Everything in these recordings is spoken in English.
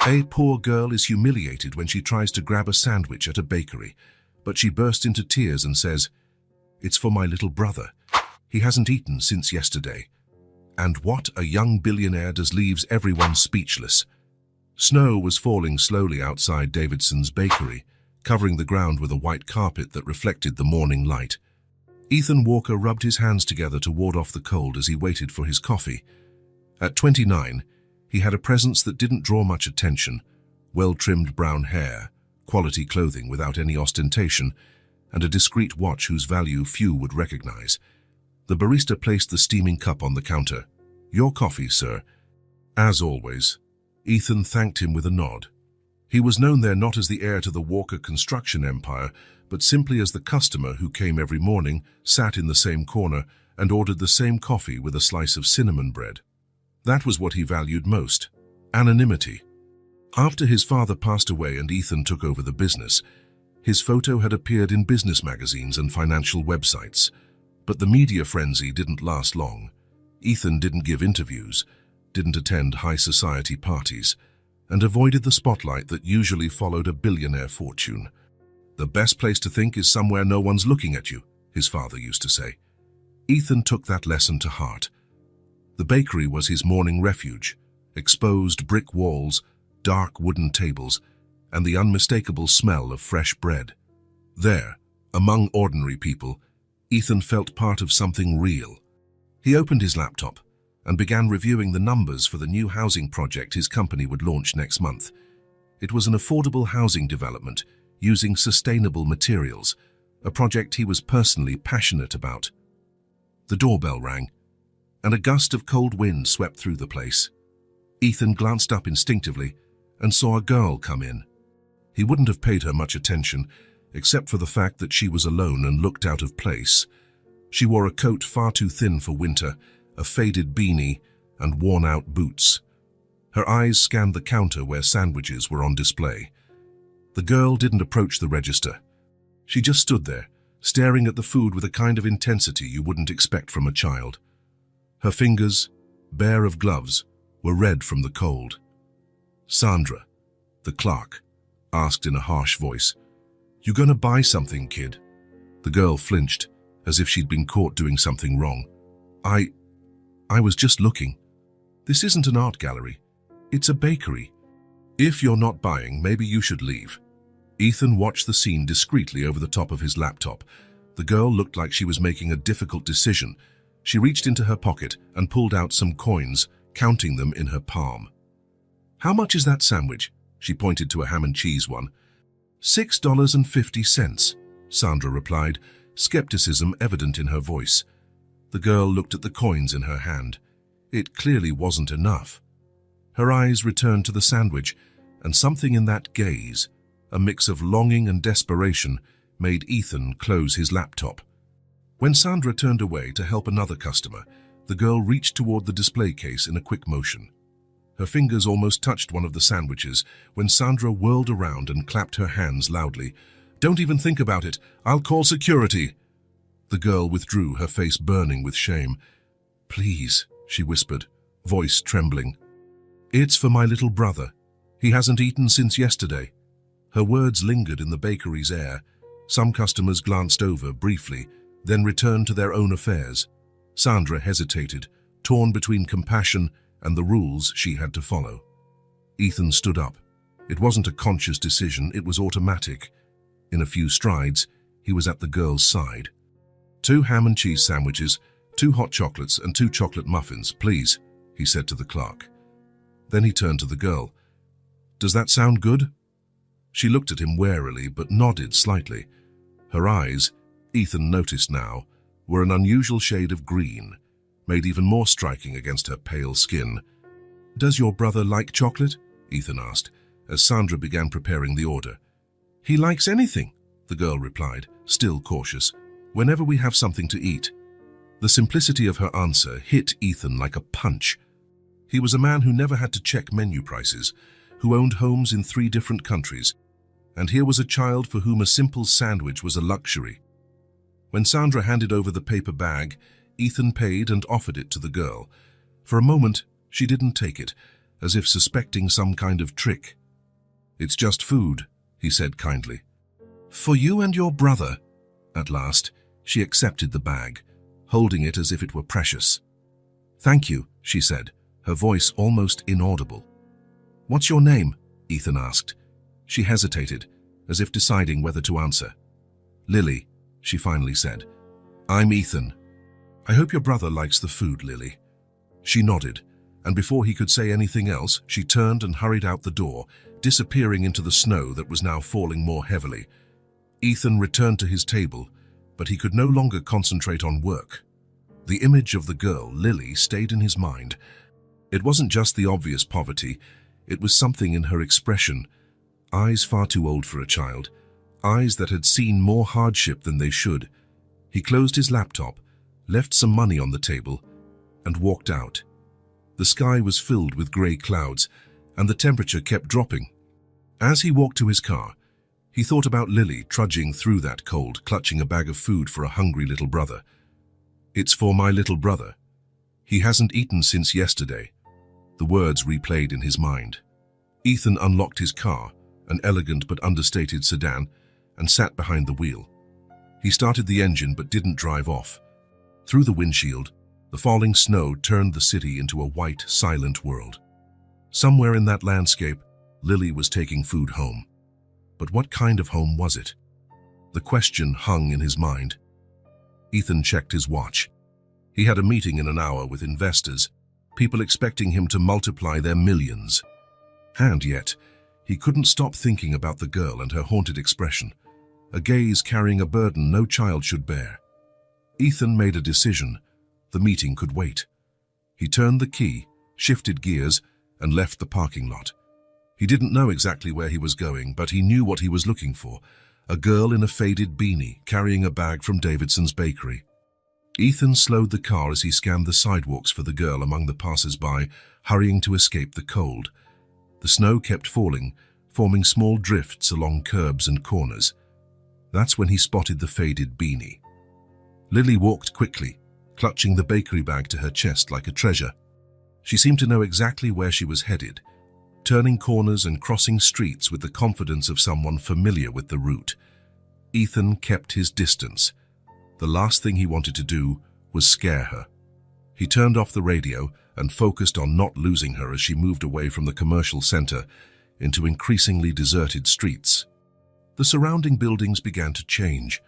A poor girl is humiliated when she tries to grab a sandwich at a bakery, but she bursts into tears and says, "It's for my little brother. He hasn't eaten since yesterday." And what a young billionaire does leaves everyone speechless. Snow was falling slowly outside Davidson's bakery, covering the ground with a white carpet that reflected the morning light. Ethan Walker rubbed his hands together to ward off the cold as he waited for his coffee. At 29, he had a presence that didn't draw much attention: well-trimmed brown hair, quality clothing without any ostentation, and a discreet watch whose value few would recognize. The barista placed the steaming cup on the counter. "Your coffee, sir." As always, Ethan thanked him with a nod. He was known there not as the heir to the Walker construction empire, but simply as the customer who came every morning, sat in the same corner, and ordered the same coffee with a slice of cinnamon bread. That was what he valued most: anonymity. After his father passed away and Ethan took over the business, his photo had appeared in business magazines and financial websites. But the media frenzy didn't last long. Ethan didn't give interviews, didn't attend high society parties, and avoided the spotlight that usually followed a billionaire fortune. "The best place to think is somewhere no one's looking at you," his father used to say. Ethan took that lesson to heart. The bakery was his morning refuge: exposed brick walls, dark wooden tables, and the unmistakable smell of fresh bread. There, among ordinary people, Ethan felt part of something real. He opened his laptop and began reviewing the numbers for the new housing project his company would launch next month. It was an affordable housing development using sustainable materials, a project he was personally passionate about. The doorbell rang, and a gust of cold wind swept through the place. Ethan glanced up instinctively and saw a girl come in. He wouldn't have paid her much attention, except for the fact that she was alone and looked out of place. She wore a coat far too thin for winter, a faded beanie, and worn-out boots. Her eyes scanned the counter where sandwiches were on display. The girl didn't approach the register. She just stood there, staring at the food with a kind of intensity you wouldn't expect from a child. Her fingers, bare of gloves, were red from the cold. "Sandra," the clerk asked in a harsh voice, "You gonna buy something, kid?" The girl flinched, as if she'd been caught doing something wrong. I was just looking. This isn't an art gallery. It's a bakery. If you're not buying, maybe you should leave." Ethan watched the scene discreetly over the top of his laptop. The girl looked like she was making a difficult decision. She reached into her pocket and pulled out some coins, counting them in her palm. "How much is that sandwich?" She pointed to a ham and cheese one. $6.50, Sandra replied, skepticism evident in her voice. The girl looked at the coins in her hand. It clearly wasn't enough. Her eyes returned to the sandwich, and something in that gaze, a mix of longing and desperation, made Ethan close his laptop. When Sandra turned away to help another customer, the girl reached toward the display case in a quick motion. Her fingers almost touched one of the sandwiches when Sandra whirled around and clapped her hands loudly. "Don't even think about it. I'll call security." The girl withdrew, her face burning with shame. "Please," she whispered, voice trembling. "It's for my little brother. He hasn't eaten since yesterday." Her words lingered in the bakery's air. Some customers glanced over briefly, then returned to their own affairs. Sandra hesitated, torn between compassion and the rules she had to follow. Ethan stood up. It wasn't a conscious decision, it was automatic. In a few strides, he was at the girl's side. "2 ham and cheese sandwiches, 2 hot chocolates and 2 chocolate muffins, please," he said to the clerk. Then he turned to the girl. "Does that sound good?" She looked at him warily but nodded slightly. Her eyes, Ethan noticed now, were an unusual shade of green, made even more striking against her pale skin. "Does your brother like chocolate?" Ethan asked, as Sandra began preparing the order. "He likes anything," the girl replied, still cautious, "whenever we have something to eat." The simplicity of her answer hit Ethan like a punch. He was a man who never had to check menu prices, who owned homes in 3 different countries, and here was a child for whom a simple sandwich was a luxury. When Sandra handed over the paper bag, Ethan paid and offered it to the girl. For a moment, she didn't take it, as if suspecting some kind of trick. "It's just food," he said kindly. "For you and your brother." At last, she accepted the bag, holding it as if it were precious. "Thank you," she said, her voice almost inaudible. "What's your name?" Ethan asked. She hesitated, as if deciding whether to answer. "Lily," she finally said. "I'm Ethan. I hope your brother likes the food, Lily." She nodded, and before he could say anything else, she turned and hurried out the door, disappearing into the snow that was now falling more heavily. Ethan returned to his table, but he could no longer concentrate on work. The image of the girl, Lily, stayed in his mind. It wasn't just the obvious poverty, it was something in her expression. Eyes far too old for a child, eyes that had seen more hardship than they should. He closed his laptop, left some money on the table, and walked out. The sky was filled with grey clouds, and the temperature kept dropping. As he walked to his car, he thought about Lily trudging through that cold, clutching a bag of food for a hungry little brother. "It's for my little brother. He hasn't eaten since yesterday." The words replayed in his mind. Ethan unlocked his car, an elegant but understated sedan, and sat behind the wheel. He started the engine but didn't drive off. Through the windshield, the falling snow turned the city into a white, silent world. Somewhere in that landscape, Lily was taking food home. But what kind of home was it? The question hung in his mind. Ethan checked his watch. He had a meeting in an hour with investors, people expecting him to multiply their millions. And yet, he couldn't stop thinking about the girl and her haunted expression, a gaze carrying a burden no child should bear. Ethan made a decision. The meeting could wait. He turned the key, shifted gears, and left the parking lot. He didn't know exactly where he was going, but he knew what he was looking for: a girl in a faded beanie, carrying a bag from Davidson's bakery. Ethan slowed the car as he scanned the sidewalks for the girl among the passers-by, hurrying to escape the cold. The snow kept falling, forming small drifts along curbs and corners. That's when he spotted the faded beanie. Lily walked quickly, clutching the bakery bag to her chest like a treasure. She seemed to know exactly where she was headed, turning corners and crossing streets with the confidence of someone familiar with the route. Ethan kept his distance. The last thing he wanted to do was scare her. He turned off the radio and focused on not losing her as she moved away from the commercial center into increasingly deserted streets. The surrounding buildings began to change.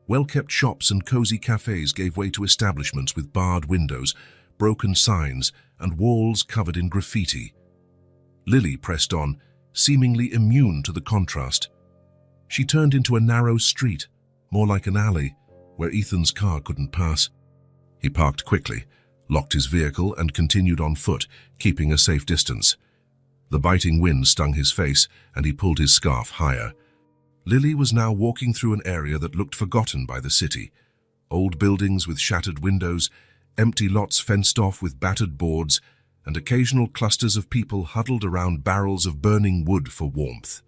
Well-kept shops and cozy cafes gave way to establishments with barred windows, broken signs, and walls covered in graffiti. Lily pressed on, seemingly immune to the contrast. She turned into a narrow street, more like an alley, where Ethan's car couldn't pass. He parked quickly, locked his vehicle, and continued on foot, keeping a safe distance. The biting wind stung his face, and he pulled his scarf higher. Lily was now walking through an area that looked forgotten by the city. Old buildings with shattered windows, empty lots fenced off with battered boards, and occasional clusters of people huddled around barrels of burning wood for warmth.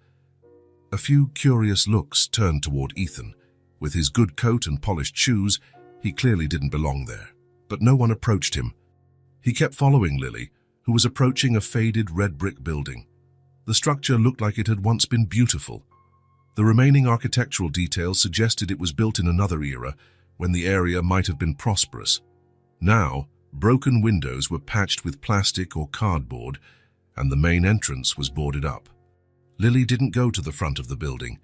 A few curious looks turned toward Ethan. With his good coat and polished shoes, he clearly didn't belong there. But no one approached him. He kept following Lily, who was approaching a faded red brick building. The structure looked like it had once been beautiful. The remaining architectural details suggested it was built in another era, when the area might have been prosperous. Now, broken windows were patched with plastic or cardboard, and the main entrance was boarded up. Lily didn't go to the front of the building.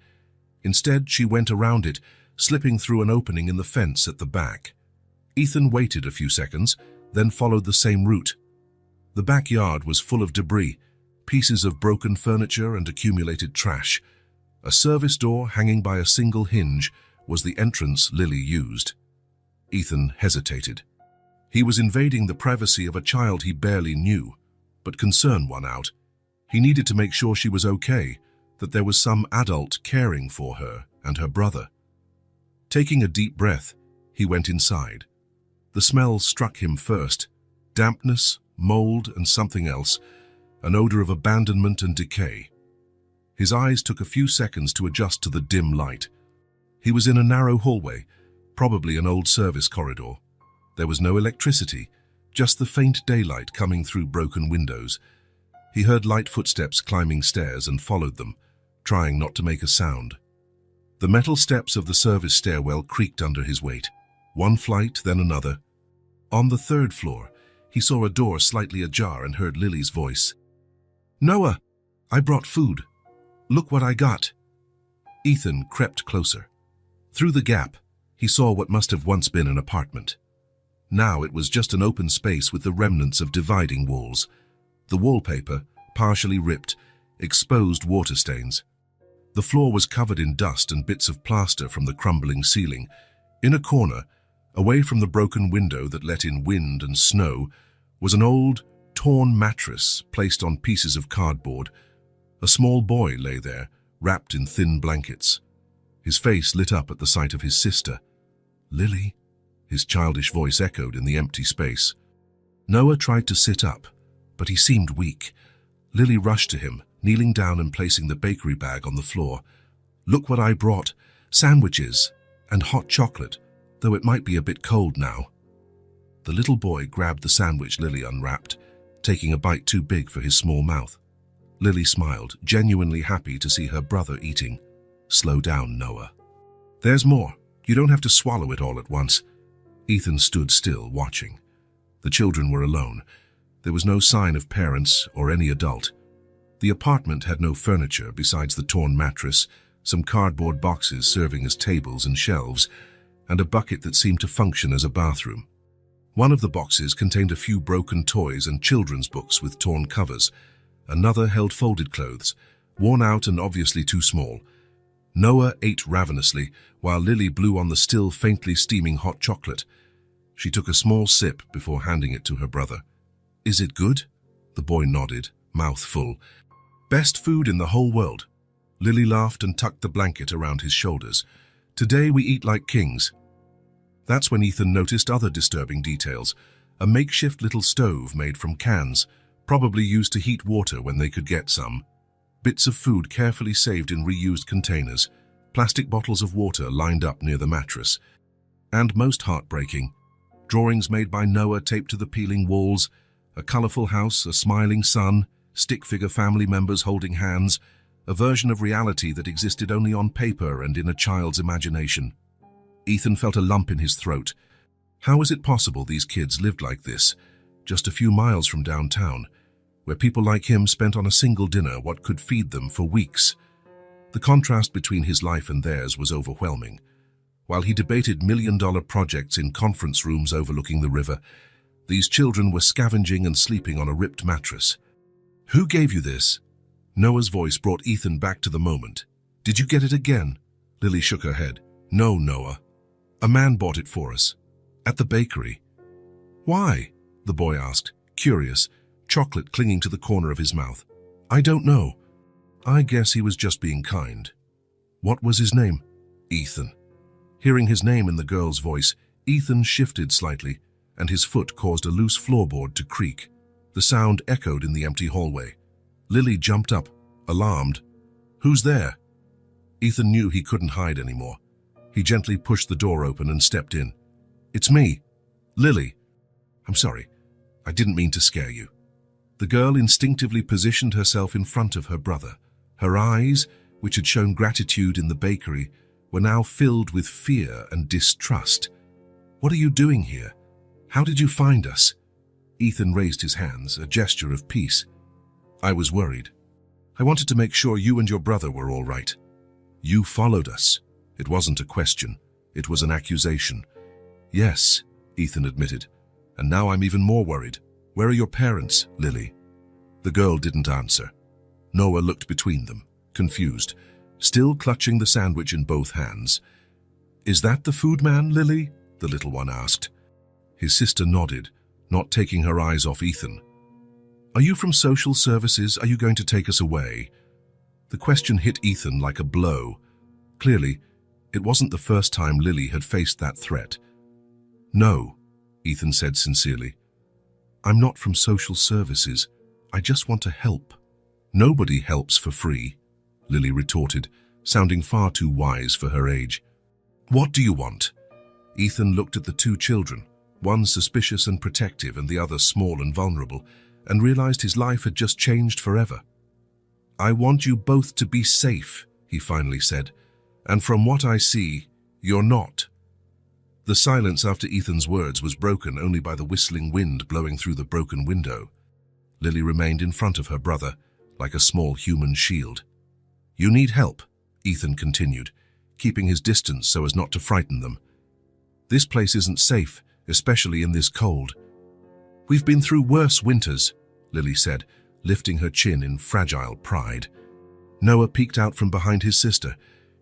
Instead, she went around it, slipping through an opening in the fence at the back. Ethan waited a few seconds, then followed the same route. The backyard was full of debris, pieces of broken furniture and accumulated trash. A service door hanging by a single hinge was the entrance Lily used. Ethan hesitated. He was invading the privacy of a child he barely knew, but concern won out. He needed to make sure she was okay, that there was some adult caring for her and her brother. Taking a deep breath, he went inside. The smell struck him first: dampness, mold, and something else, an odor of abandonment and decay. His eyes took a few seconds to adjust to the dim light. He was in a narrow hallway, probably an old service corridor. There was no electricity, just the faint daylight coming through broken windows. He heard light footsteps climbing stairs and followed them, trying not to make a sound. The metal steps of the service stairwell creaked under his weight. One flight, then another. On the third floor, he saw a door slightly ajar and heard Lily's voice. "Noah, I brought food. Look what I got." Ethan crept closer. Through the gap, he saw what must have once been an apartment. Now it was just an open space with the remnants of dividing walls. The wallpaper, partially ripped, exposed water stains. The floor was covered in dust and bits of plaster from the crumbling ceiling. In a corner, away from the broken window that let in wind and snow, was an old, torn mattress placed on pieces of cardboard. A small boy lay there, wrapped in thin blankets. His face lit up at the sight of his sister. "Lily?" His childish voice echoed in the empty space. Noah tried to sit up, but he seemed weak. Lily rushed to him, kneeling down and placing the bakery bag on the floor. "Look what I brought. Sandwiches and hot chocolate, though it might be a bit cold now." The little boy grabbed the sandwich Lily unwrapped, taking a bite too big for his small mouth. Lily smiled, genuinely happy to see her brother eating. "Slow down, Noah. There's more. You don't have to swallow it all at once." Ethan stood still, watching. The children were alone. There was no sign of parents or any adult. The apartment had no furniture besides the torn mattress, some cardboard boxes serving as tables and shelves, and a bucket that seemed to function as a bathroom. One of the boxes contained a few broken toys and children's books with torn covers. Another held folded clothes, worn out and obviously too small. Noah ate ravenously, while Lily blew on the still faintly steaming hot chocolate. She took a small sip before handing it to her brother. "Is it good?" The boy nodded, mouth full. "Best food in the whole world." Lily laughed and tucked the blanket around his shoulders. "Today we eat like kings." That's when Ethan noticed other disturbing details. A makeshift little stove made from cans, probably used to heat water when they could get some. Bits of food carefully saved in reused containers, plastic bottles of water lined up near the mattress. And most heartbreaking, drawings made by Noah taped to the peeling walls, a colorful house, a smiling sun, stick figure family members holding hands, a version of reality that existed only on paper and in a child's imagination. Ethan felt a lump in his throat. How is it possible these kids lived like this, just a few miles from downtown, where people like him spent on a single dinner what could feed them for weeks? The contrast between his life and theirs was overwhelming. While he debated million-dollar projects in conference rooms overlooking the river, these children were scavenging and sleeping on a ripped mattress. "Who gave you this?" Noah's voice brought Ethan back to the moment. "Did you get it again?" Lily shook her head. "No, Noah. A man bought it for us. At the bakery." "Why?" the boy asked, curious, chocolate clinging to the corner of his mouth. "I don't know. I guess he was just being kind." "What was his name?" "Ethan." Hearing his name in the girl's voice, Ethan shifted slightly, and his foot caused a loose floorboard to creak. The sound echoed in the empty hallway. Lily jumped up, alarmed. "Who's there?" Ethan knew he couldn't hide anymore. He gently pushed the door open and stepped in. "It's me, Lily. I'm sorry. I didn't mean to scare you." The girl instinctively positioned herself in front of her brother. Her eyes, which had shown gratitude in the bakery, were now filled with fear and distrust. "What are you doing here? How did you find us?" Ethan raised his hands, a gesture of peace. "I was worried. I wanted to make sure you and your brother were all right. You followed us." It wasn't a question. It was an accusation. "Yes," Ethan admitted. "And now I'm even more worried. Where are your parents, Lily?" The girl didn't answer. Noah looked between them, confused, still clutching the sandwich in both hands. "Is that the food man, Lily?" the little one asked. His sister nodded, not taking her eyes off Ethan. "Are you from social services? Are you going to take us away?" The question hit Ethan like a blow. Clearly, it wasn't the first time Lily had faced that threat. "No," Ethan said sincerely. "I'm not from social services. I just want to help." "Nobody helps for free," Lily retorted, sounding far too wise for her age. "What do you want?" Ethan looked at the two children, one suspicious and protective and the other small and vulnerable. and realized his life had just changed forever. "I want you both to be safe," he finally said, "and from what I see, you're not." The silence after Ethan's words was broken only by the whistling wind blowing through the broken window. Lily remained in front of her brother, like a small human shield. "You need help," Ethan continued, keeping his distance so as not to frighten them. "This place isn't safe, especially in this cold." "We've been through worse winters," Lily said, lifting her chin in fragile pride. Noah peeked out from behind his sister,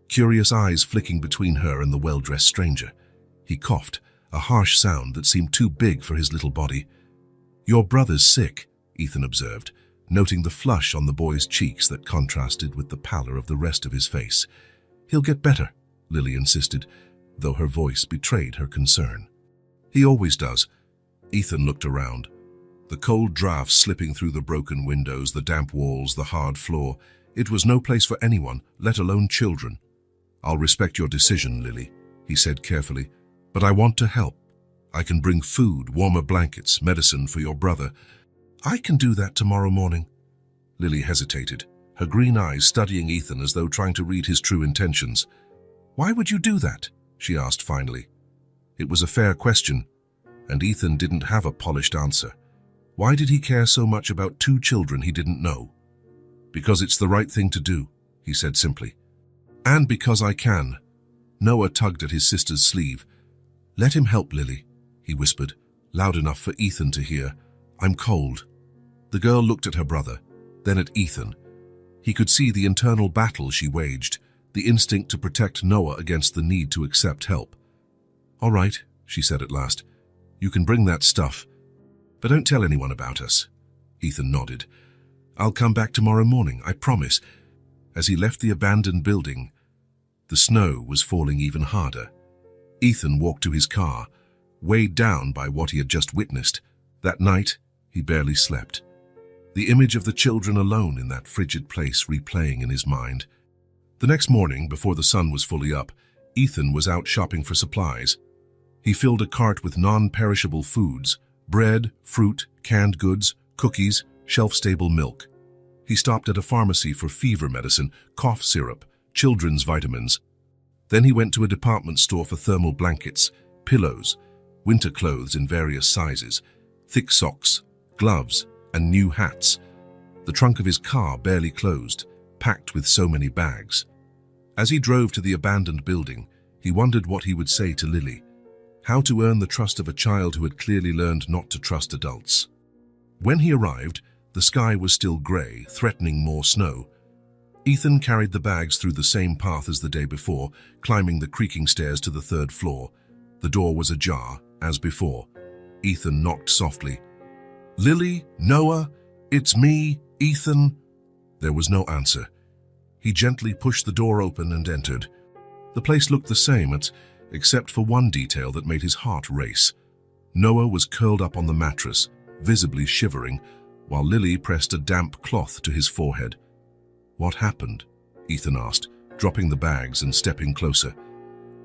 curious eyes flicking between her and the well-dressed stranger. He coughed, a harsh sound that seemed too big for his little body. "Your brother's sick," Ethan observed, noting the flush on the boy's cheeks that contrasted with the pallor of the rest of his face. "He'll get better," Lily insisted, though her voice betrayed her concern. "He always does." Ethan looked around. The cold drafts slipping through the broken windows, the damp walls, the hard floor. It was no place for anyone, let alone children. "I'll respect your decision, Lily," he said carefully, "but I want to help. I can bring food, warmer blankets, medicine for your brother." "I can do that tomorrow morning." Lily hesitated, her green eyes studying Ethan as though trying to read his true intentions. "Why would you do that?" she asked finally. It was a fair question, and Ethan didn't have a polished answer. Why did he care so much about two children he didn't know? "Because it's the right thing to do," he said simply. "And because I can." Noah tugged at his sister's sleeve. "Let him help, Lily," he whispered, loud enough for Ethan to hear. "I'm cold." The girl looked at her brother, then at Ethan. He could see the internal battle she waged, the instinct to protect Noah against the need to accept help. "All right," she said at last. "You can bring that stuff, but don't tell anyone about us." Ethan nodded. "I'll come back tomorrow morning, I promise." As he left the abandoned building, the snow was falling even harder. Ethan walked to his car, weighed down by what he had just witnessed. That night, he barely slept. The image of the children alone in that frigid place replaying in his mind. The next morning, before the sun was fully up, Ethan was out shopping for supplies. He filled a cart with non-perishable foods: bread, fruit, canned goods, cookies, shelf-stable milk. He stopped at a pharmacy for fever medicine, cough syrup, children's vitamins. Then he went to a department store for thermal blankets, pillows, winter clothes in various sizes, thick socks, gloves, and new hats. The trunk of his car barely closed, packed with so many bags. As he drove to the abandoned building, he wondered what he would say to Lily. How to earn the trust of a child who had clearly learned not to trust adults. When he arrived, the sky was still grey, threatening more snow. Ethan carried the bags through the same path as the day before, climbing the creaking stairs to the third floor. The door was ajar, as before. Ethan knocked softly. "Lily, Noah, it's me, Ethan." There was no answer. He gently pushed the door open and entered. The place looked the same, except for one detail that made his heart race. Noah was curled up on the mattress, visibly shivering, while Lily pressed a damp cloth to his forehead. "What happened?" Ethan asked, dropping the bags and stepping closer.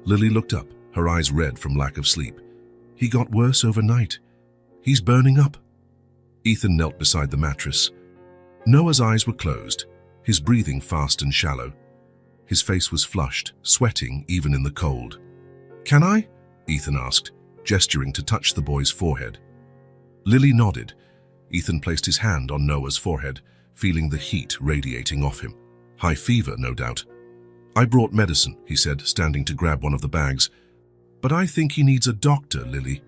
Lily looked up, her eyes red from lack of sleep. "He got worse overnight. He's burning up." Ethan knelt beside the mattress. Noah's eyes were closed, his breathing fast and shallow. His face was flushed, sweating even in the cold. "Can I?" Ethan asked, gesturing to touch the boy's forehead. Lily nodded. Ethan placed his hand on Noah's forehead, feeling the heat radiating off him. High fever, no doubt. "I brought medicine," he said, standing to grab one of the bags. "But I think he needs a doctor, Lily."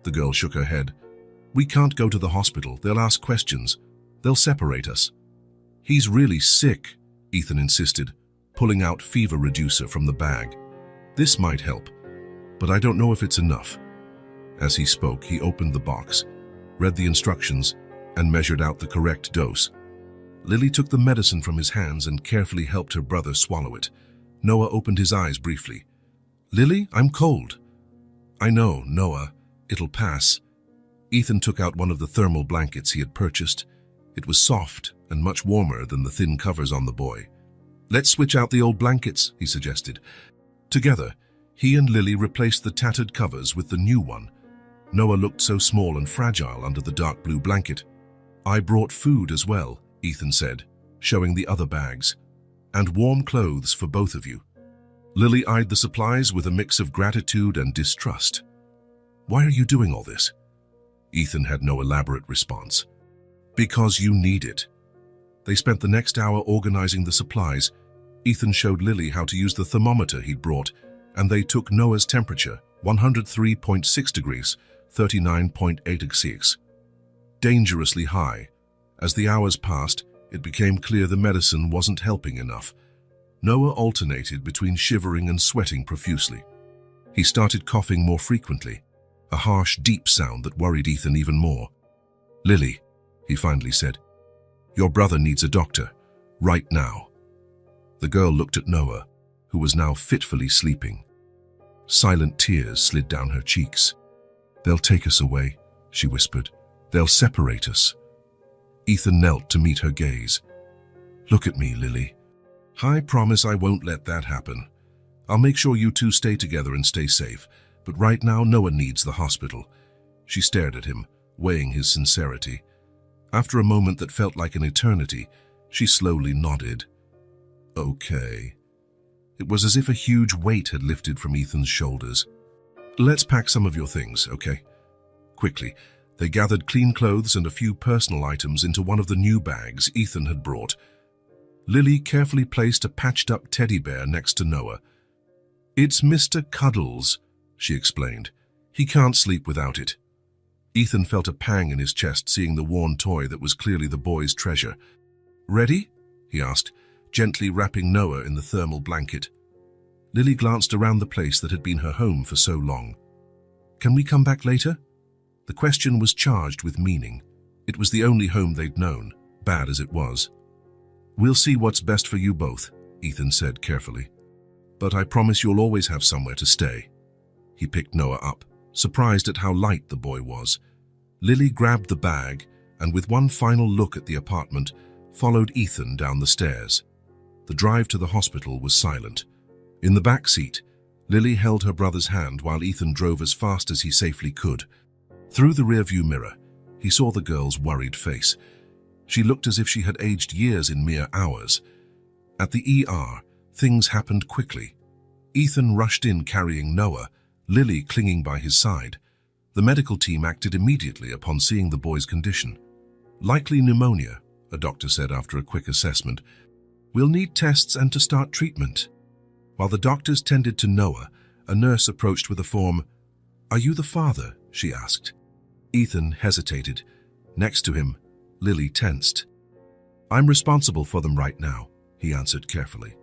The girl shook her head. "We can't go to the hospital. They'll ask questions. They'll separate us." "He's really sick," Ethan insisted, pulling out fever reducer from the bag. "This might help, but I don't know if it's enough." As he spoke, he opened the box, read the instructions, and measured out the correct dose. Lily took the medicine from his hands and carefully helped her brother swallow it. Noah opened his eyes briefly. "Lily, I'm cold." "I know, Noah. It'll pass." Ethan took out one of the thermal blankets he had purchased. It was soft and much warmer than the thin covers on the boy. "Let's switch out the old blankets," he suggested. Together, he and Lily replaced the tattered covers with the new one. Noah looked so small and fragile under the dark blue blanket. I brought food as well, Ethan said, showing the other bags, and warm clothes for both of you. Lily eyed the supplies with a mix of gratitude and distrust. Why are you doing all this? Ethan had no elaborate response. Because you need it. They spent the next hour organizing the supplies. Ethan showed Lily how to use the thermometer he'd brought, and they took Noah's temperature, 103.6 degrees, 39.86. Dangerously high. As the hours passed, it became clear the medicine wasn't helping enough. Noah alternated between shivering and sweating profusely. He started coughing more frequently, a harsh, deep sound that worried Ethan even more. Lily, he finally said, your brother needs a doctor, right now. The girl looked at Noah, who was now fitfully sleeping. Silent tears slid down her cheeks. They'll take us away, she whispered. They'll separate us. Ethan knelt to meet her gaze. Look at me, Lily. I promise I won't let that happen. I'll make sure you two stay together and stay safe, but right now Noah needs the hospital. She stared at him, weighing his sincerity. After a moment that felt like an eternity, she slowly nodded. Okay. It was as if a huge weight had lifted from Ethan's shoulders. Let's pack some of your things, okay? Quickly, they gathered clean clothes and a few personal items into one of the new bags Ethan had brought. Lily carefully placed a patched-up teddy bear next to Noah. It's Mr. Cuddles, she explained. He can't sleep without it. Ethan felt a pang in his chest seeing the worn toy that was clearly the boy's treasure. Ready? He asked, gently wrapping Noah in the thermal blanket. Lily glanced around the place that had been her home for so long. Can we come back later? The question was charged with meaning. It was the only home they'd known, bad as it was. We'll see what's best for you both, Ethan said carefully. But I promise you'll always have somewhere to stay. He picked Noah up, surprised at how light the boy was. Lily grabbed the bag and, with one final look at the apartment, followed Ethan down the stairs. The drive to the hospital was silent. In the back seat, Lily held her brother's hand while Ethan drove as fast as he safely could. Through the rearview mirror, he saw the girl's worried face. She looked as if she had aged years in mere hours. At the ER, things happened quickly. Ethan rushed in carrying Noah, Lily clinging by his side. The medical team acted immediately upon seeing the boy's condition. Likely pneumonia, a doctor said after a quick assessment. We'll need tests and to start treatment. While the doctors tended to Noah, a nurse approached with a form. Are you the father? She asked. Ethan hesitated. Next to him, Lily tensed. I'm responsible for them right now, he answered carefully.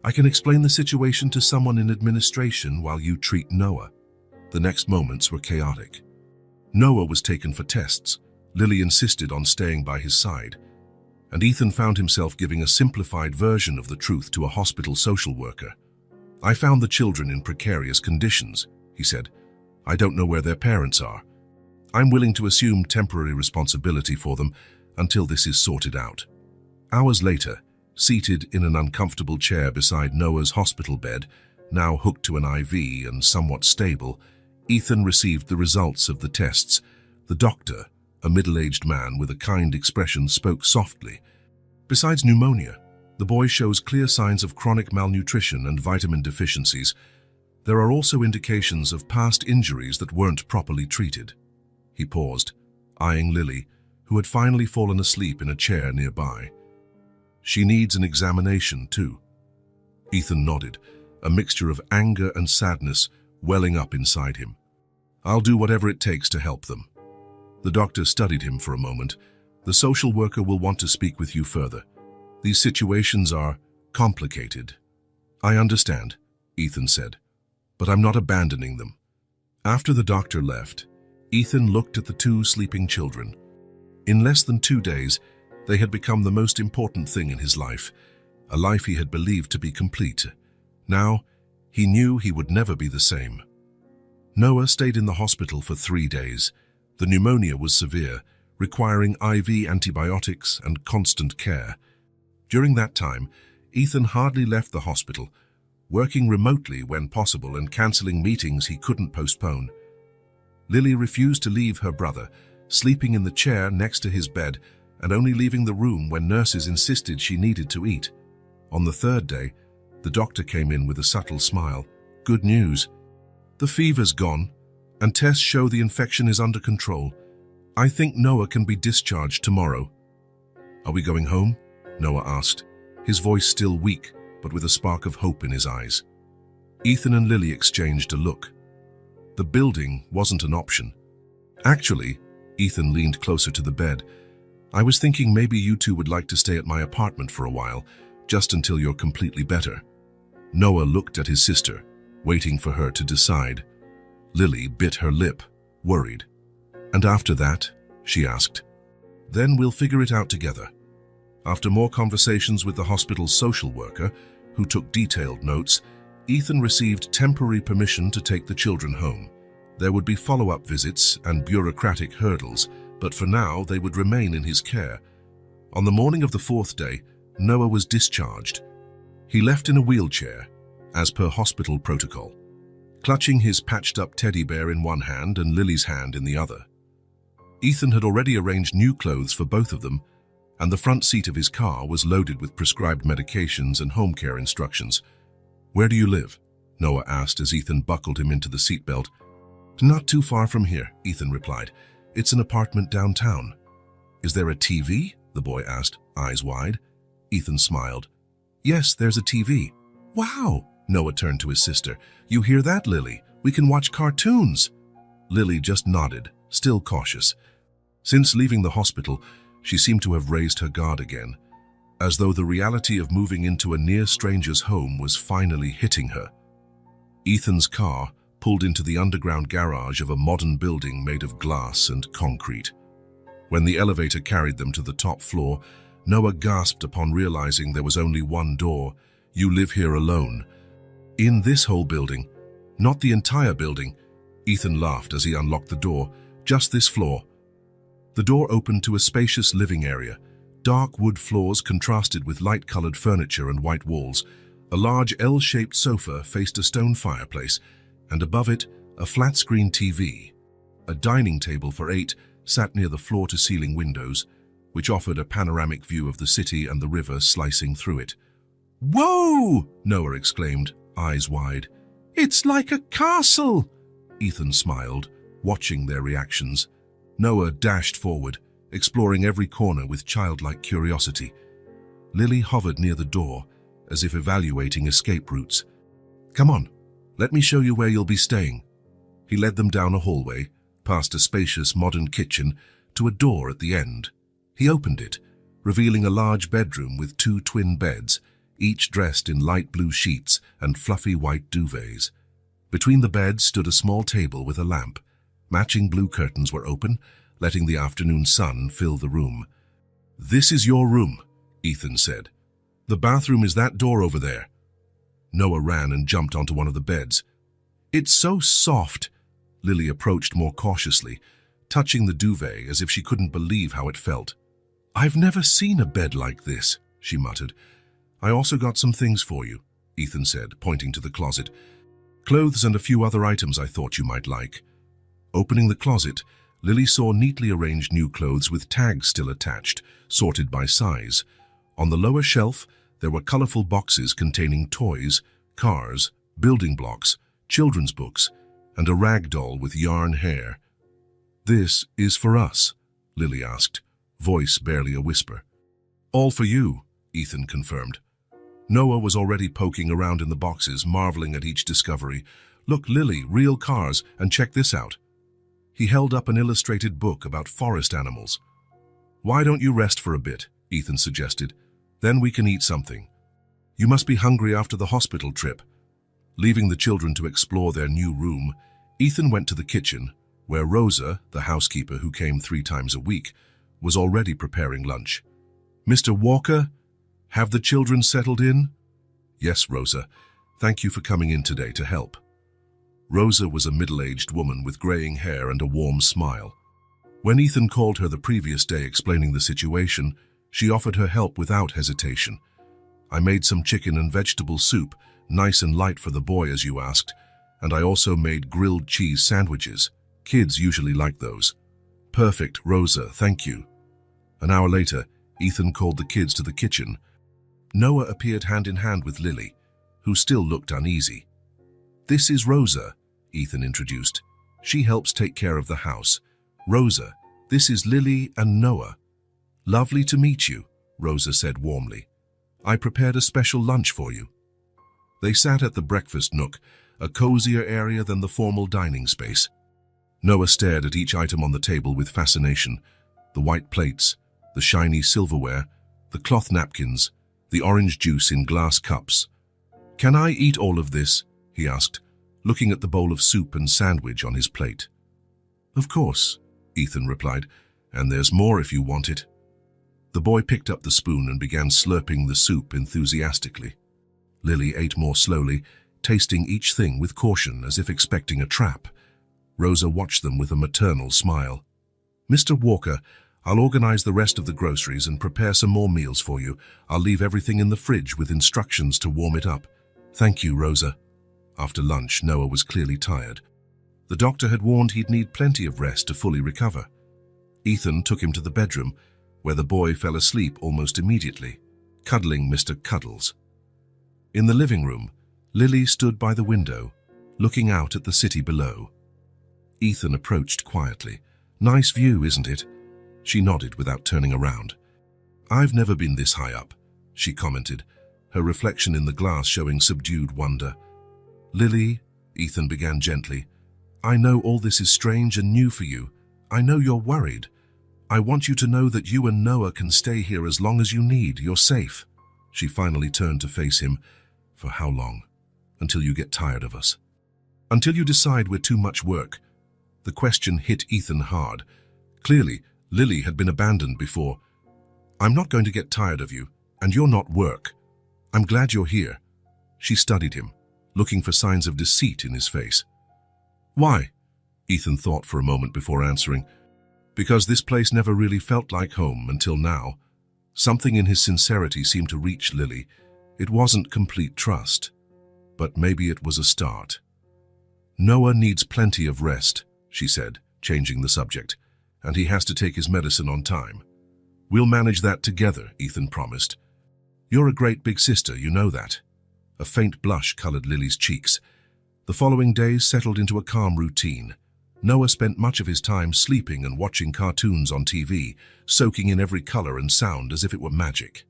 I can explain the situation to someone in administration while you treat Noah. The next moments were chaotic. Noah was taken for tests. Lily insisted on staying by his side. And Ethan found himself giving a simplified version of the truth to a hospital social worker. I found the children in precarious conditions, he said. I don't know where their parents are. I'm willing to assume temporary responsibility for them until this is sorted out. Hours later, seated in an uncomfortable chair beside Noah's hospital bed, now hooked to an IV and somewhat stable, Ethan received the results of the tests. The doctor, a middle-aged man with a kind expression, spoke softly. Besides pneumonia, the boy shows clear signs of chronic malnutrition and vitamin deficiencies. There are also indications of past injuries that weren't properly treated. He paused, eyeing Lily, who had finally fallen asleep in a chair nearby. She needs an examination, too. Ethan nodded, a mixture of anger and sadness welling up inside him. I'll do whatever it takes to help them. The doctor studied him for a moment. The social worker will want to speak with you further. These situations are complicated. I understand, Ethan said, but I'm not abandoning them. After the doctor left, Ethan looked at the two sleeping children. In less than 2 days, they had become the most important thing in his life, a life he had believed to be complete. Now, he knew he would never be the same. Noah stayed in the hospital for 3 days. The pneumonia was severe, requiring IV antibiotics and constant care. During that time, Ethan hardly left the hospital, working remotely when possible and cancelling meetings he couldn't postpone. Lily refused to leave her brother, sleeping in the chair next to his bed and only leaving the room when nurses insisted she needed to eat. On the third day, the doctor came in with a subtle smile. Good news. The fever's gone, and tests show the infection is under control. I think Noah can be discharged tomorrow. Are we going home? Noah asked, his voice still weak, but with a spark of hope in his eyes. Ethan and Lily exchanged a look. The building wasn't an option. Actually, Ethan leaned closer to the bed. I was thinking maybe you two would like to stay at my apartment for a while, just until you're completely better. Noah looked at his sister, waiting for her to decide. Lily bit her lip, worried. And after that, she asked. Then we'll figure it out together. After more conversations with the hospital's social worker, who took detailed notes, Ethan received temporary permission to take the children home. There would be follow-up visits and bureaucratic hurdles, but for now they would remain in his care. On the morning of the fourth day, Noah was discharged. He left in a wheelchair, as per hospital protocol, clutching his patched-up teddy bear in one hand and Lily's hand in the other. Ethan had already arranged new clothes for both of them, and the front seat of his car was loaded with prescribed medications and home care instructions. Where do you live? Noah asked as Ethan buckled him into the seatbelt. Not too far from here, Ethan replied. It's an apartment downtown. Is there a TV? The boy asked, eyes wide. Ethan smiled. Yes, there's a TV. Wow! Noah turned to his sister. You hear that, Lily? We can watch cartoons. Lily just nodded, still cautious. Since leaving the hospital, she seemed to have raised her guard again, as though the reality of moving into a near stranger's home was finally hitting her. Ethan's car pulled into the underground garage of a modern building made of glass and concrete. When the elevator carried them to the top floor, Noah gasped upon realizing there was only one door. You live here alone. In this whole building, not the entire building. Ethan laughed as he unlocked the door. Just this floor. The door opened to a spacious living area. Dark wood floors contrasted with light-colored furniture and white walls. A large L-shaped sofa faced a stone fireplace, and above it, a flat-screen TV. A dining table for 8 sat near the floor-to-ceiling windows, which offered a panoramic view of the city and the river slicing through it. Whoa! Noah exclaimed, eyes wide. It's like a castle! Ethan smiled, watching their reactions. Noah dashed forward, exploring every corner with childlike curiosity. Lily hovered near the door, as if evaluating escape routes. Come on, let me show you where you'll be staying. He led them down a hallway, past a spacious modern kitchen, to a door at the end. He opened it, revealing a large bedroom with 2 twin beds, each dressed in light blue sheets and fluffy white duvets. Between the beds stood a small table with a lamp. Matching blue curtains were open, letting the afternoon sun fill the room. This is your room, Ethan said. The bathroom is that door over there. Noah ran and jumped onto one of the beds. It's so soft. Lily approached more cautiously, touching the duvet as if she couldn't believe how it felt. I've never seen a bed like this, she muttered. I also got some things for you, Ethan said, pointing to the closet. Clothes and a few other items I thought you might like. Opening the closet, Lily saw neatly arranged new clothes with tags still attached, sorted by size. On the lower shelf, there were colorful boxes containing toys, cars, building blocks, children's books, and a rag doll with yarn hair. This is for us, Lily asked, voice barely a whisper. All for you, Ethan confirmed. Noah was already poking around in the boxes, marveling at each discovery. Look, Lily, real cars, and check this out. He held up an illustrated book about forest animals. Why don't you rest for a bit, Ethan suggested. Then we can eat something. You must be hungry after the hospital trip. Leaving the children to explore their new room, Ethan went to the kitchen, where Rosa, the housekeeper who came 3 times a week, was already preparing lunch. Mr. Walker, have the children settled in? Yes, Rosa. Thank you for coming in today to help. Rosa was a middle-aged woman with graying hair and a warm smile. When Ethan called her the previous day explaining the situation, she offered her help without hesitation. I made some chicken and vegetable soup, nice and light for the boy as you asked, and I also made grilled cheese sandwiches. Kids usually like those. Perfect, Rosa, thank you. An hour later, Ethan called the kids to the kitchen. Noah appeared hand in hand with Lily, who still looked uneasy. This is Rosa, Ethan introduced. She helps take care of the house. Rosa, this is Lily and Noah. Lovely to meet you, Rosa said warmly. I prepared a special lunch for you. They sat at the breakfast nook, a cozier area than the formal dining space. Noah stared at each item on the table with fascination. The white plates, the shiny silverware, the cloth napkins, the orange juice in glass cups. Can I eat all of this? He asked, looking at the bowl of soup and sandwich on his plate. Of course, Ethan replied, and there's more if you want it. The boy picked up the spoon and began slurping the soup enthusiastically. Lily ate more slowly, tasting each thing with caution as if expecting a trap. Rosa watched them with a maternal smile. Mr. Walker, I'll organize the rest of the groceries and prepare some more meals for you. I'll leave everything in the fridge with instructions to warm it up. Thank you, Rosa. After lunch, Noah was clearly tired. The doctor had warned he'd need plenty of rest to fully recover. Ethan took him to the bedroom, where the boy fell asleep almost immediately, cuddling Mr. Cuddles. In the living room, Lily stood by the window, looking out at the city below. Ethan approached quietly. Nice view, isn't it? She nodded without turning around. I've never been this high up, she commented, her reflection in the glass showing subdued wonder. Lily, Ethan began gently, I know all this is strange and new for you. I know you're worried. I want you to know that you and Noah can stay here as long as you need. You're safe. She finally turned to face him. For how long? Until you get tired of us. Until you decide we're too much work. The question hit Ethan hard. Clearly, Lily had been abandoned before. I'm not going to get tired of you, and you're not work. I'm glad you're here. She studied him, looking for signs of deceit in his face. Why? Ethan thought for a moment before answering. Because this place never really felt like home until now. Something in his sincerity seemed to reach Lily. It wasn't complete trust, but maybe it was a start. Noah needs plenty of rest, she said, changing the subject, and he has to take his medicine on time. We'll manage that together, Ethan promised. You're a great big sister, you know that. A faint blush colored Lily's cheeks. The following days settled into a calm routine. Noah spent much of his time sleeping and watching cartoons on TV, soaking in every color and sound as if it were magic.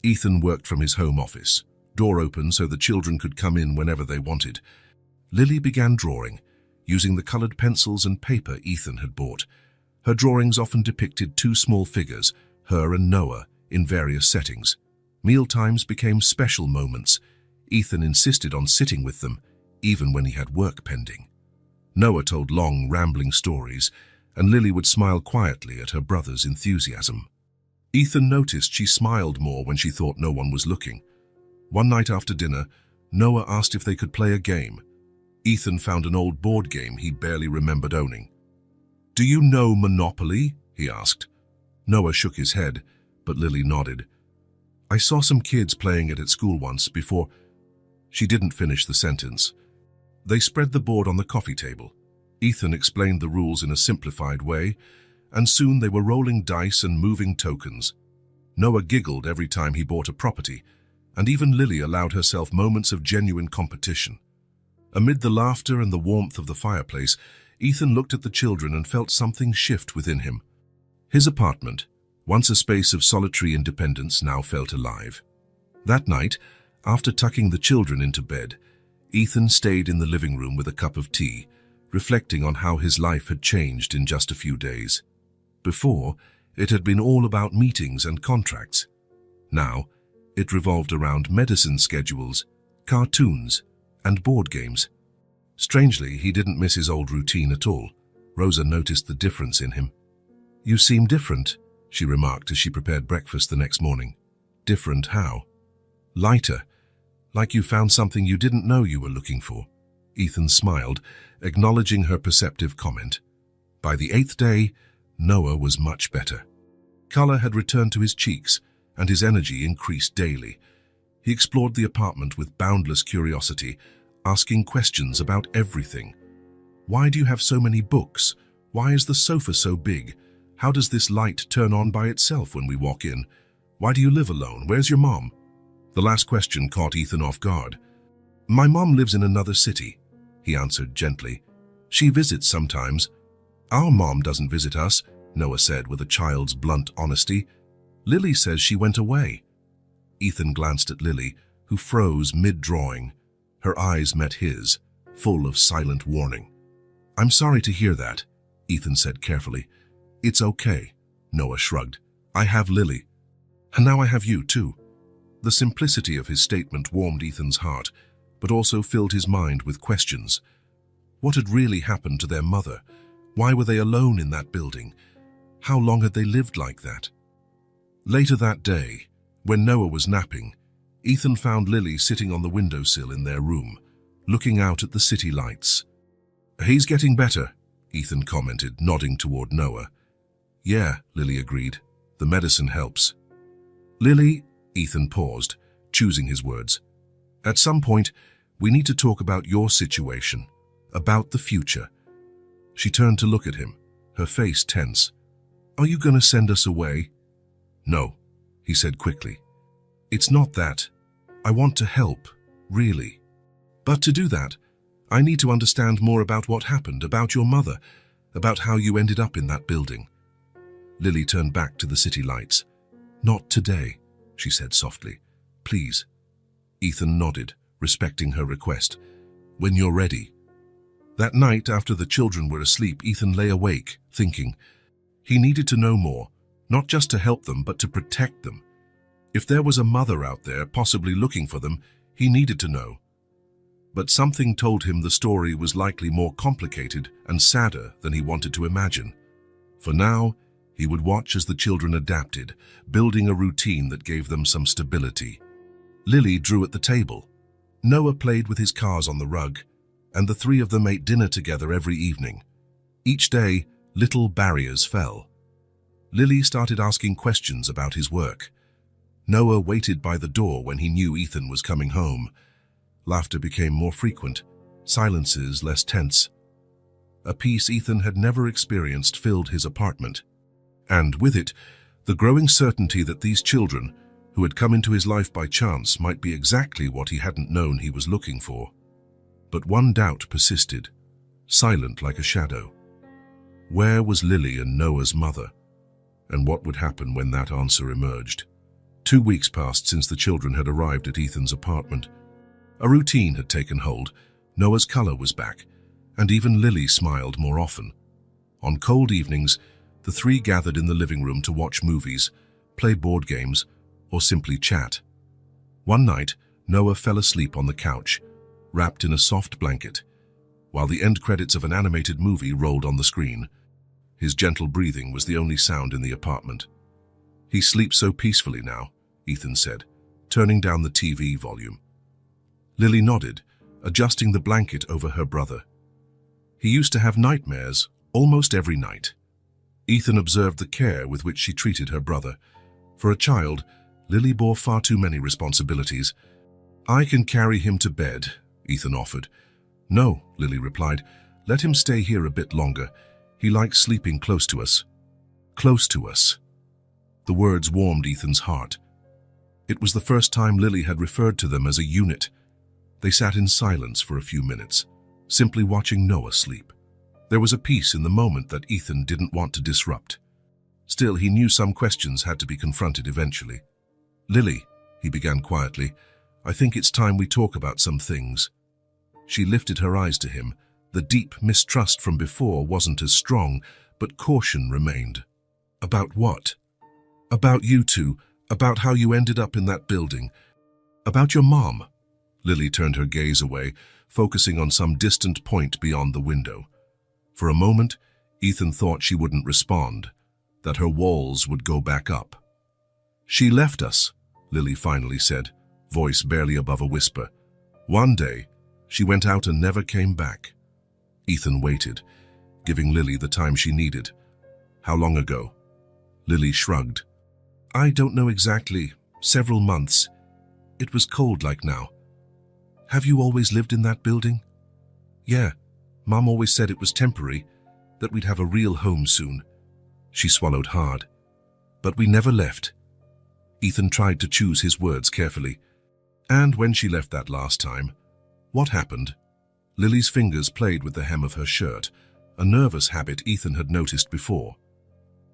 Ethan worked from his home office, door open so the children could come in whenever they wanted. Lily began drawing, using the colored pencils and paper Ethan had bought. Her drawings often depicted two small figures, her and Noah, in various settings. Mealtimes became special moments. Ethan insisted on sitting with them, even when he had work pending. Noah told long, rambling stories, and Lily would smile quietly at her brother's enthusiasm. Ethan noticed she smiled more when she thought no one was looking. One night after dinner, Noah asked if they could play a game. Ethan found an old board game he barely remembered owning. Do you know Monopoly? He asked. Noah shook his head, but Lily nodded. I saw some kids playing it at school once before. She didn't finish the sentence. They spread the board on the coffee table. Ethan explained the rules in a simplified way, and soon they were rolling dice and moving tokens. Noah giggled every time he bought a property, and even Lily allowed herself moments of genuine competition. Amid the laughter and the warmth of the fireplace, Ethan looked at the children and felt something shift within him. His apartment, once a space of solitary independence, now felt alive. That night, after tucking the children into bed, Ethan stayed in the living room with a cup of tea, reflecting on how his life had changed in just a few days. Before, it had been all about meetings and contracts. Now, it revolved around medicine schedules, cartoons, and board games. Strangely, he didn't miss his old routine at all. Rosa noticed the difference in him. You seem different, she remarked as she prepared breakfast the next morning. Different how? Lighter. Like you found something you didn't know you were looking for. Ethan smiled, acknowledging her perceptive comment. By the 8th day, Noah was much better. Color had returned to his cheeks, and his energy increased daily. He explored the apartment with boundless curiosity, asking questions about everything. Why do you have so many books? Why is the sofa so big? How does this light turn on by itself when we walk in? Why do you live alone? Where's your mom? The last question caught Ethan off guard. My mom lives in another city, he answered gently. She visits sometimes. Our mom doesn't visit us, Noah said with a child's blunt honesty. Lily says she went away. Ethan glanced at Lily, who froze mid-drawing. Her eyes met his, full of silent warning. I'm sorry to hear that, Ethan said carefully. It's okay, Noah shrugged. I have Lily. And now I have you too. The simplicity of his statement warmed Ethan's heart, but also filled his mind with questions. What had really happened to their mother? Why were they alone in that building? How long had they lived like that? Later that day, when Noah was napping, Ethan found Lily sitting on the windowsill in their room, looking out at the city lights. He's getting better, Ethan commented, nodding toward Noah. Yeah, Lily agreed. The medicine helps. Lily, Ethan paused, choosing his words. At some point, we need to talk about your situation, about the future. She turned to look at him, her face tense. Are you going to send us away? No, he said quickly. It's not that. I want to help, really. But to do that, I need to understand more about what happened, about your mother, about how you ended up in that building. Lily turned back to the city lights. Not today, she said softly. Please. Ethan nodded, respecting her request. When you're ready. That night, after the children were asleep, Ethan lay awake, thinking. He needed to know more, not just to help them, but to protect them. If there was a mother out there, possibly looking for them, he needed to know. But something told him the story was likely more complicated and sadder than he wanted to imagine. For now, he would watch as the children adapted, building a routine that gave them some stability. Lily drew at the table. Noah played with his cars on the rug, and the three of them ate dinner together every evening. Each day, little barriers fell. Lily started asking questions about his work. Noah waited by the door when he knew Ethan was coming home. Laughter became more frequent, silences less tense. A peace Ethan had never experienced filled his apartment. And with it, the growing certainty that these children, who had come into his life by chance, might be exactly what he hadn't known he was looking for. But one doubt persisted, silent like a shadow. Where was Lily and Noah's mother? And what would happen when that answer emerged? 2 weeks passed since the children had arrived at Ethan's apartment. A routine had taken hold, Noah's color was back, and even Lily smiled more often. On cold evenings, the three gathered in the living room to watch movies, play board games, or simply chat. One night, Noah fell asleep on the couch, wrapped in a soft blanket, while the end credits of an animated movie rolled on the screen. His gentle breathing was the only sound in the apartment. He sleeps so peacefully now, Ethan said, turning down the TV volume. Lily nodded, adjusting the blanket over her brother. He used to have nightmares almost every night. Ethan observed the care with which she treated her brother. For a child, Lily bore far too many responsibilities. I can carry him to bed, Ethan offered. No, Lily replied. Let him stay here a bit longer. He likes sleeping close to us. Close to us. The words warmed Ethan's heart. It was the first time Lily had referred to them as a unit. They sat in silence for a few minutes, simply watching Noah sleep. There was a peace in the moment that Ethan didn't want to disrupt. Still, he knew some questions had to be confronted eventually. Lily, he began quietly, I think it's time we talk about some things. She lifted her eyes to him. The deep mistrust from before wasn't as strong, but caution remained. About what? About you two, about how you ended up in that building. About your mom. Lily turned her gaze away, focusing on some distant point beyond the window. For a moment, Ethan thought she wouldn't respond, that her walls would go back up. She left us, Lily finally said, voice barely above a whisper. One day, she went out and never came back. Ethan waited, giving Lily the time she needed. How long ago? Lily shrugged. I don't know exactly. Several months. It was cold like now. Have you always lived in that building? Yeah. Mom always said it was temporary. that we'd have a real home soon. She swallowed hard. But we never left. Ethan tried to choose his words carefully. And when she left that last time, what happened? Lily's fingers played with the hem of her shirt, a nervous habit Ethan had noticed before.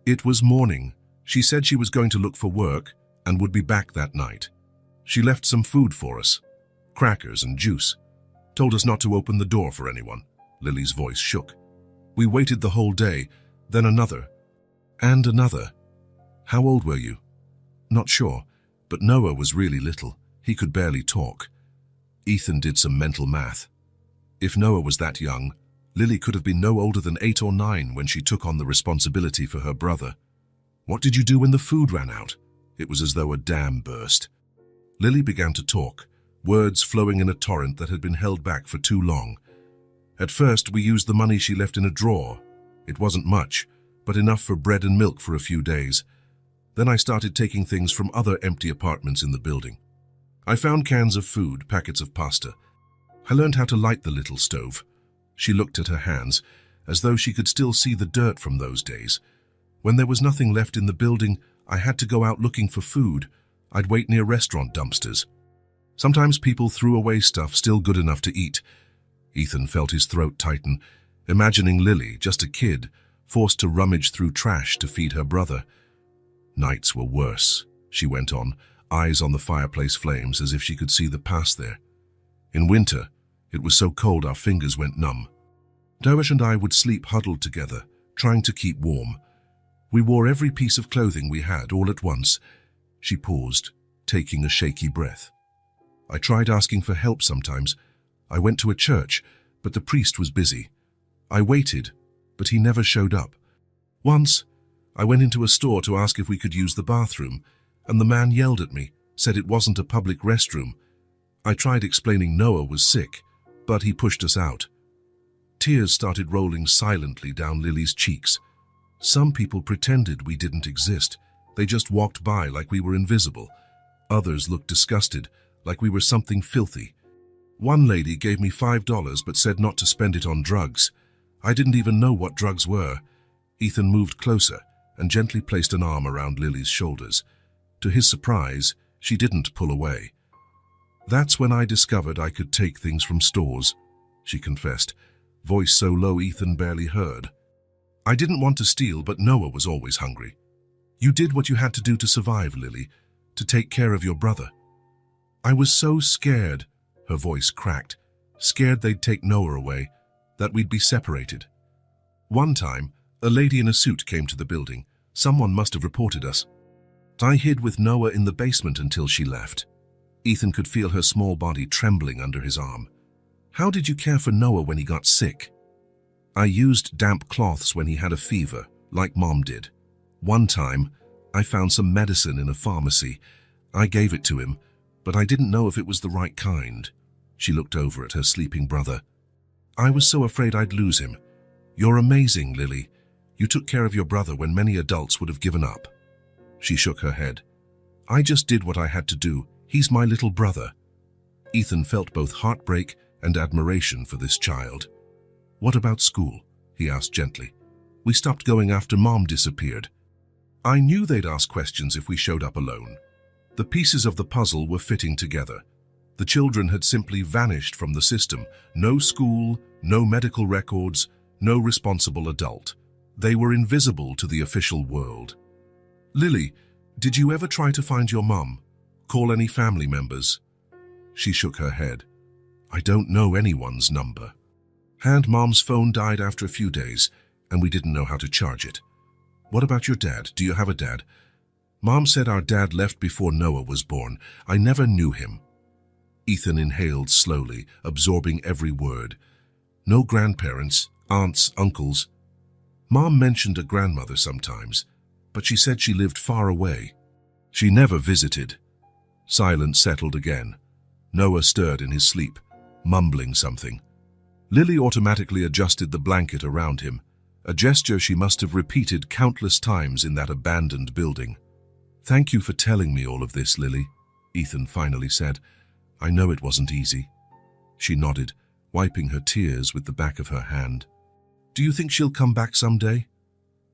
It was morning. She said she was going to look for work and would be back that night. She left some food for us, crackers and juice. Told us not to open the door for anyone. Lily's voice shook. We waited the whole day, then another, and another. How old were you? Not sure, but Noah was really little. He could barely talk. Ethan did some mental math. If Noah was that young, Lily could have been no older than 8 or 9 when she took on the responsibility for her brother. What did you do when the food ran out? It was as though a dam burst. Lily began to talk, words flowing in a torrent that had been held back for too long. At first, we used the money she left in a drawer. It wasn't much, but enough for bread and milk for a few days. Then I started taking things from other empty apartments in the building. I found cans of food, packets of pasta. I learned how to light the little stove. She looked at her hands, as though she could still see the dirt from those days. When there was nothing left in the building, I had to go out looking for food. I'd wait near restaurant dumpsters. Sometimes people threw away stuff still good enough to eat. Ethan felt his throat tighten, imagining Lily, just a kid, forced to rummage through trash to feed her brother. Nights were worse, she went on, eyes on the fireplace flames as if she could see the past there. In winter, it was so cold our fingers went numb. Dervish and I would sleep huddled together, trying to keep warm. We wore every piece of clothing we had all at once. She paused, taking a shaky breath. I tried asking for help sometimes. I went to a church, but the priest was busy. I waited, but he never showed up. Once, I went into a store to ask if we could use the bathroom, and the man yelled at me, said it wasn't a public restroom. I tried explaining Noah was sick, but he pushed us out. Tears started rolling silently down Lily's cheeks. Some people pretended we didn't exist. They just walked by like we were invisible. Others looked disgusted, like we were something filthy. One lady gave me $5 but said not to spend it on drugs. I didn't even know what drugs were. Ethan moved closer and gently placed an arm around Lily's shoulders. To his surprise, she didn't pull away. That's when I discovered I could take things from stores, she confessed, voice so low Ethan barely heard. I didn't want to steal, but Noah was always hungry. You did what you had to do to survive, Lily, to take care of your brother. I was so scared, her voice cracked, scared they'd take Noah away, that we'd be separated. One time, a lady in a suit came to the building. Someone must have reported us. I hid with Noah in the basement until she left. Ethan could feel her small body trembling under his arm. How did you care for Noah when he got sick? I used damp cloths when he had a fever, like Mom did. One time, I found some medicine in a pharmacy. I gave it to him, but I didn't know if it was the right kind. She looked over at her sleeping brother. I was so afraid I'd lose him. You're amazing, Lily. You took care of your brother when many adults would have given up. She shook her head. I just did what I had to do. He's my little brother. Ethan felt both heartbreak and admiration for this child. What about school? He asked gently. We stopped going after Mom disappeared. I knew they'd ask questions if we showed up alone. The pieces of the puzzle were fitting together. The children had simply vanished from the system. No school, no medical records, no responsible adult. They were invisible to the official world. Lily, did you ever try to find your mum? Call any family members? She shook her head. I don't know anyone's number. Mom's phone died after a few days, and we didn't know how to charge it. What about your dad? Do you have a dad? Mom said our dad left before Noah was born. I never knew him. Ethan inhaled slowly, absorbing every word. No grandparents, aunts, uncles. Mom mentioned a grandmother sometimes, but she said she lived far away. She never visited. Silence settled again. Noah stirred in his sleep, mumbling something. Lily automatically adjusted the blanket around him, a gesture she must have repeated countless times in that abandoned building. Thank you for telling me all of this, Lily, Ethan finally said. I know it wasn't easy. She nodded, wiping her tears with the back of her hand. Do you think she'll come back someday?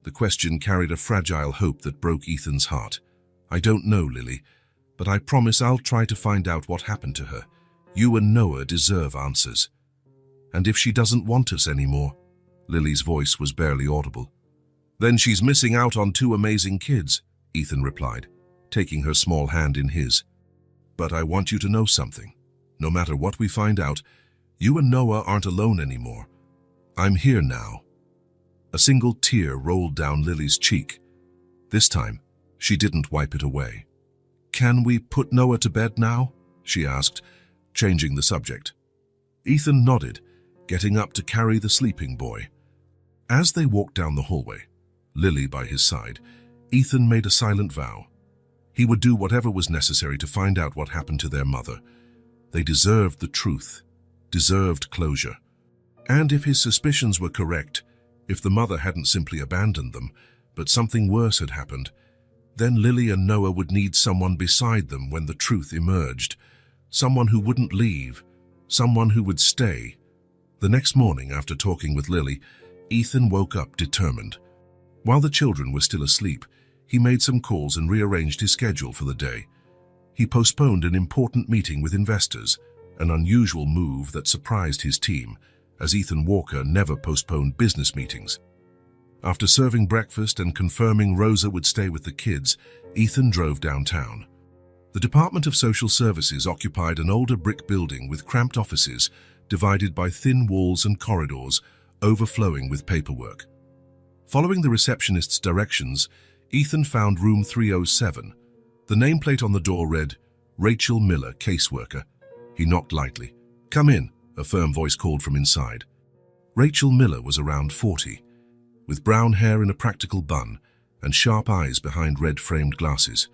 The question carried a fragile hope that broke Ethan's heart. I don't know, Lily, but I promise I'll try to find out what happened to her. You and Noah deserve answers. And if she doesn't want us anymore? Lily's voice was barely audible. Then she's missing out on two amazing kids, Ethan replied, taking her small hand in his. But I want you to know something. No matter what we find out, you and Noah aren't alone anymore. I'm here now. A single tear rolled down Lily's cheek. This time, she didn't wipe it away. Can we put Noah to bed now? She asked, changing the subject. Ethan nodded, getting up to carry the sleeping boy. As they walked down the hallway, Lily by his side, Ethan made a silent vow. He would do whatever was necessary to find out what happened to their mother. They deserved the truth, deserved closure. And if his suspicions were correct, if the mother hadn't simply abandoned them, but something worse had happened, then Lily and Noah would need someone beside them when the truth emerged. Someone who wouldn't leave, someone who would stay. The next morning, after talking with Lily, Ethan woke up determined. While the children were still asleep, he made some calls and rearranged his schedule for the day. He postponed an important meeting with investors, an unusual move that surprised his team, as Ethan Walker never postponed business meetings. After serving breakfast and confirming Rosa would stay with the kids, Ethan drove downtown. The Department of Social Services occupied an older brick building with cramped offices, divided by thin walls and corridors, overflowing with paperwork. Following the receptionist's directions, Ethan found room 307. The nameplate on the door read, Rachel Miller, caseworker. He knocked lightly. Come in, a firm voice called from inside. Rachel Miller was around 40, with brown hair in a practical bun and sharp eyes behind red-framed glasses.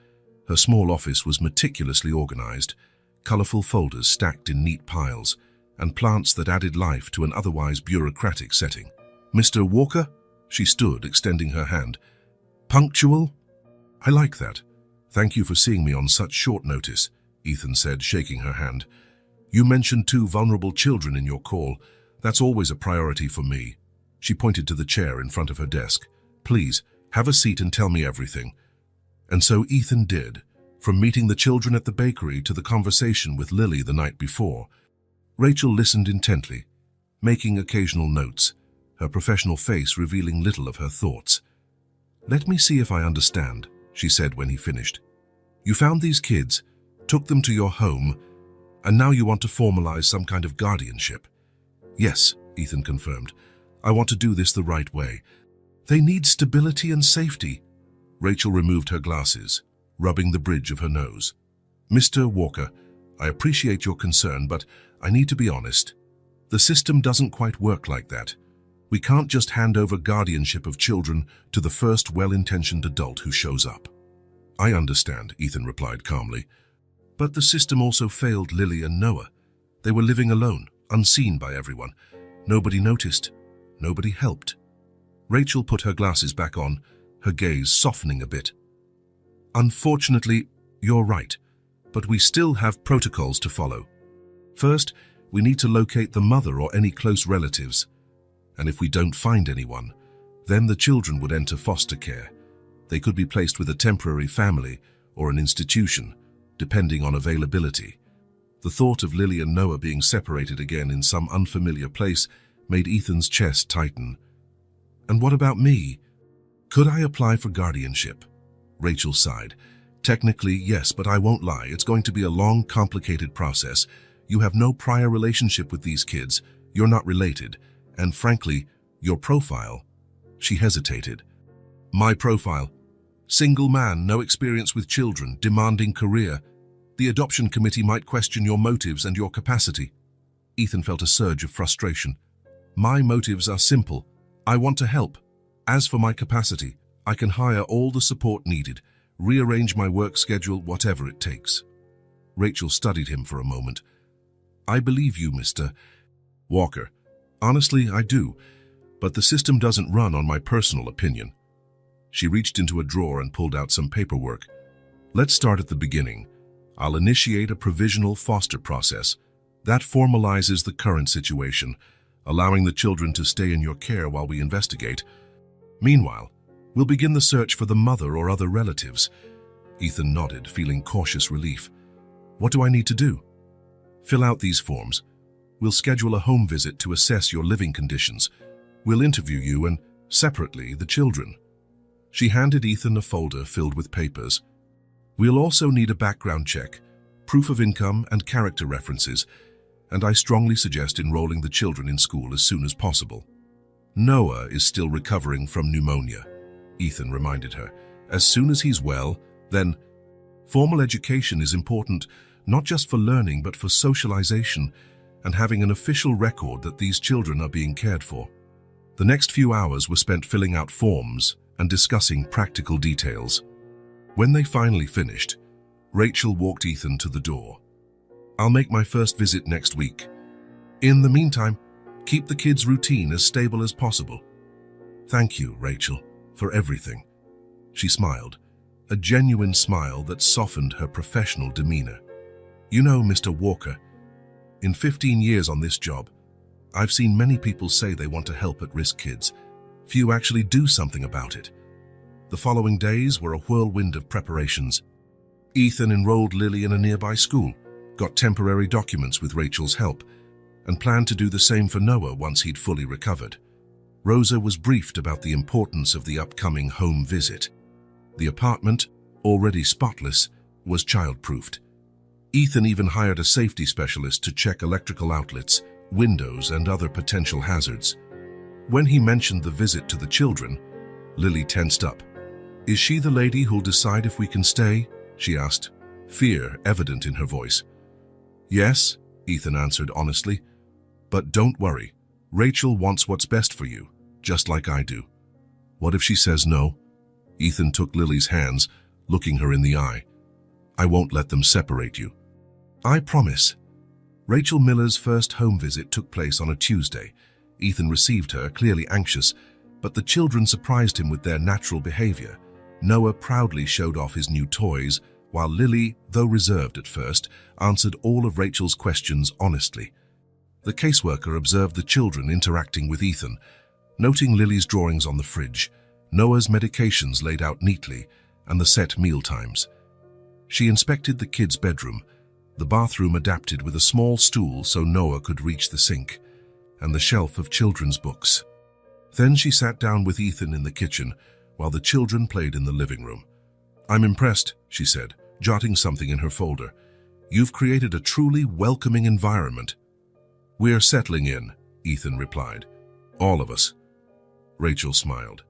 Her small office was meticulously organized, colorful folders stacked in neat piles, and plants that added life to an otherwise bureaucratic setting. Mr. Walker? She stood, extending her hand. Punctual? I like that. Thank you for seeing me on such short notice, Ethan said, shaking her hand. You mentioned two vulnerable children in your call. That's always a priority for me. She pointed to the chair in front of her desk. Please, have a seat and tell me everything. And so Ethan did, from meeting the children at the bakery to the conversation with Lily the night before. Rachel listened intently, making occasional notes, her professional face revealing little of her thoughts. Let me see if I understand, she said when he finished. You found these kids, took them to your home, and now you want to formalize some kind of guardianship. Yes, Ethan confirmed. I want to do this the right way. They need stability and safety. Rachel removed her glasses, rubbing the bridge of her nose. Mr. Walker, I appreciate your concern, but I need to be honest. The system doesn't quite work like that. We can't just hand over guardianship of children to the first well-intentioned adult who shows up. I understand, Ethan replied calmly. But the system also failed Lily and Noah. They were living alone, unseen by everyone. Nobody noticed. Nobody helped. Rachel put her glasses back on, her gaze softening a bit. Unfortunately, you're right, but we still have protocols to follow. First, we need to locate the mother or any close relatives. And if we don't find anyone, then the children would enter foster care. They could be placed with a temporary family or an institution, depending on availability. The thought of Lily and Noah being separated again in some unfamiliar place made Ethan's chest tighten. And what about me? Could I apply for guardianship? Rachel sighed. Technically, yes, but I won't lie. It's going to be a long, complicated process. You have no prior relationship with these kids. You're not related. And frankly, your profile. She hesitated. My profile. Single man, no experience with children, demanding career. The adoption committee might question your motives and your capacity. Ethan felt a surge of frustration. My motives are simple. I want to help. As for my capacity, I can hire all the support needed, rearrange my work schedule, whatever it takes. Rachel studied him for a moment. I believe you, Mr. Walker. Honestly, I do, but the system doesn't run on my personal opinion. She reached into a drawer and pulled out some paperwork. Let's start at the beginning. I'll initiate a provisional foster process. That formalizes the current situation. allowing the children to stay in your care while we investigate. Meanwhile, we'll begin the search for the mother or other relatives." Ethan nodded, feeling cautious relief. "What do I need to do?" "Fill out these forms. We'll schedule a home visit to assess your living conditions. We'll interview you and, separately, the children." She handed Ethan a folder filled with papers. "We'll also need a background check, proof of income and character references, and I strongly suggest enrolling the children in school as soon as possible." "Noah is still recovering from pneumonia," Ethan reminded her. "As soon as he's well, then formal education is important, not just for learning but for socialization and having an official record that these children are being cared for." The next few hours were spent filling out forms and discussing practical details. When they finally finished, Rachel walked Ethan to the door. "I'll make my first visit next week. In the meantime, keep the kids' routine as stable as possible." "Thank you, Rachel, for everything." She smiled, a genuine smile that softened her professional demeanor. "You know, Mr. Walker, in 15 years on this job, I've seen many people say they want to help at-risk kids. Few actually do something about it." The following days were a whirlwind of preparations. Ethan enrolled Lily in a nearby school, got temporary documents with Rachel's help, and planned to do the same for Noah once he'd fully recovered. Rosa was briefed about the importance of the upcoming home visit. The apartment, already spotless, was child-proofed. Ethan even hired a safety specialist to check electrical outlets, windows, and other potential hazards. When he mentioned the visit to the children, Lily tensed up. "Is she the lady who'll decide if we can stay?" she asked, fear evident in her voice. "Yes," Ethan answered honestly. "But don't worry. Rachel wants what's best for you, just like I do." "What if she says no?" Ethan took Lily's hands, looking her in the eye. "I won't let them separate you. I promise." Rachel Miller's first home visit took place on a Tuesday. Ethan received her, clearly anxious, but the children surprised him with their natural behavior. Noah proudly showed off his new toys, while Lily, though reserved at first, answered all of Rachel's questions honestly. The caseworker observed the children interacting with Ethan, noting Lily's drawings on the fridge, Noah's medications laid out neatly, and the set meal times. She inspected the kids' bedroom, the bathroom adapted with a small stool so Noah could reach the sink, and the shelf of children's books. Then she sat down with Ethan in the kitchen, while the children played in the living room. "I'm impressed," she said, jotting something in her folder. "You've created a truly welcoming environment." "We're settling in," Ethan replied. "All of us." Rachel smiled.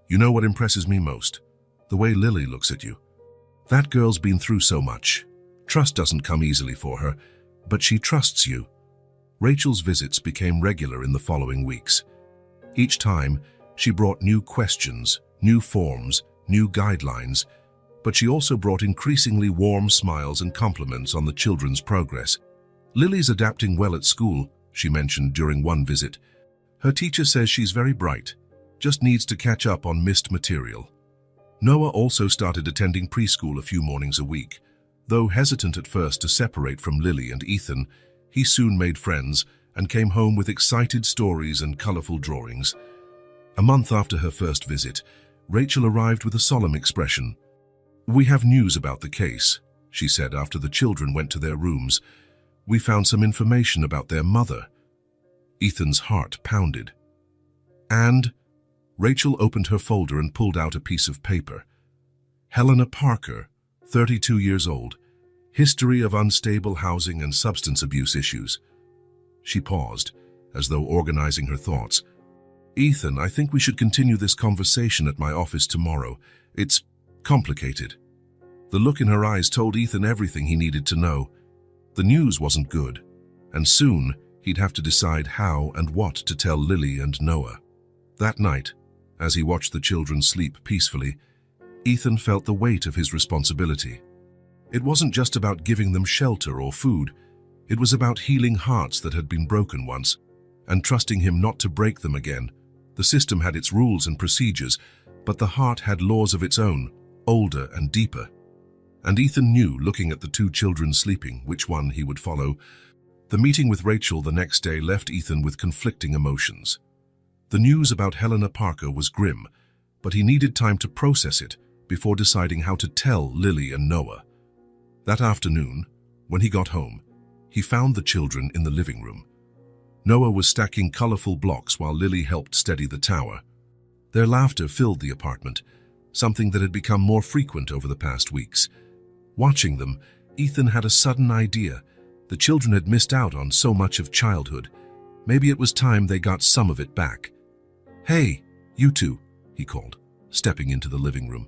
"You know what impresses me most? The way Lily looks at you. That girl's been through so much. Trust doesn't come easily for her, but she trusts you." Rachel's visits became regular in the following weeks. Each time, she brought new questions, new forms, new guidelines, but she also brought increasingly warm smiles and compliments on the children's progress. "Lily's adapting well at school," she mentioned during one visit. "Her teacher says she's very bright, just needs to catch up on missed material." Noah also started attending preschool a few mornings a week. Though hesitant at first to separate from Lily and Ethan, he soon made friends and came home with excited stories and colorful drawings. A month after her first visit, Rachel arrived with a solemn expression. "We have news about the case," she said after the children went to their rooms. "We found some information about their mother." Ethan's heart pounded. "And?" Rachel opened her folder and pulled out a piece of paper. "Helena Parker, 32 years old, history of unstable housing and substance abuse issues." She paused, as though organizing her thoughts. "Ethan, I think we should continue this conversation at my office tomorrow. It's complicated." The look in her eyes told Ethan everything he needed to know. The news wasn't good, and soon he'd have to decide how and what to tell Lily and Noah. That night, as he watched the children sleep peacefully, Ethan felt the weight of his responsibility. It wasn't just about giving them shelter or food. It was about healing hearts that had been broken once, and trusting him not to break them again. The system had its rules and procedures, but the heart had laws of its own, older and deeper. And Ethan knew, looking at the two children sleeping, which one he would follow. The meeting with Rachel the next day left Ethan with conflicting emotions. The news about Helena Parker was grim, but he needed time to process it before deciding how to tell Lily and Noah. That afternoon, when he got home, he found the children in the living room. Noah was stacking colorful blocks while Lily helped steady the tower. Their laughter filled the apartment, something that had become more frequent over the past weeks. Watching them, Ethan had a sudden idea. The children had missed out on so much of childhood. Maybe it was time they got some of it back. "Hey, you two," he called, stepping into the living room.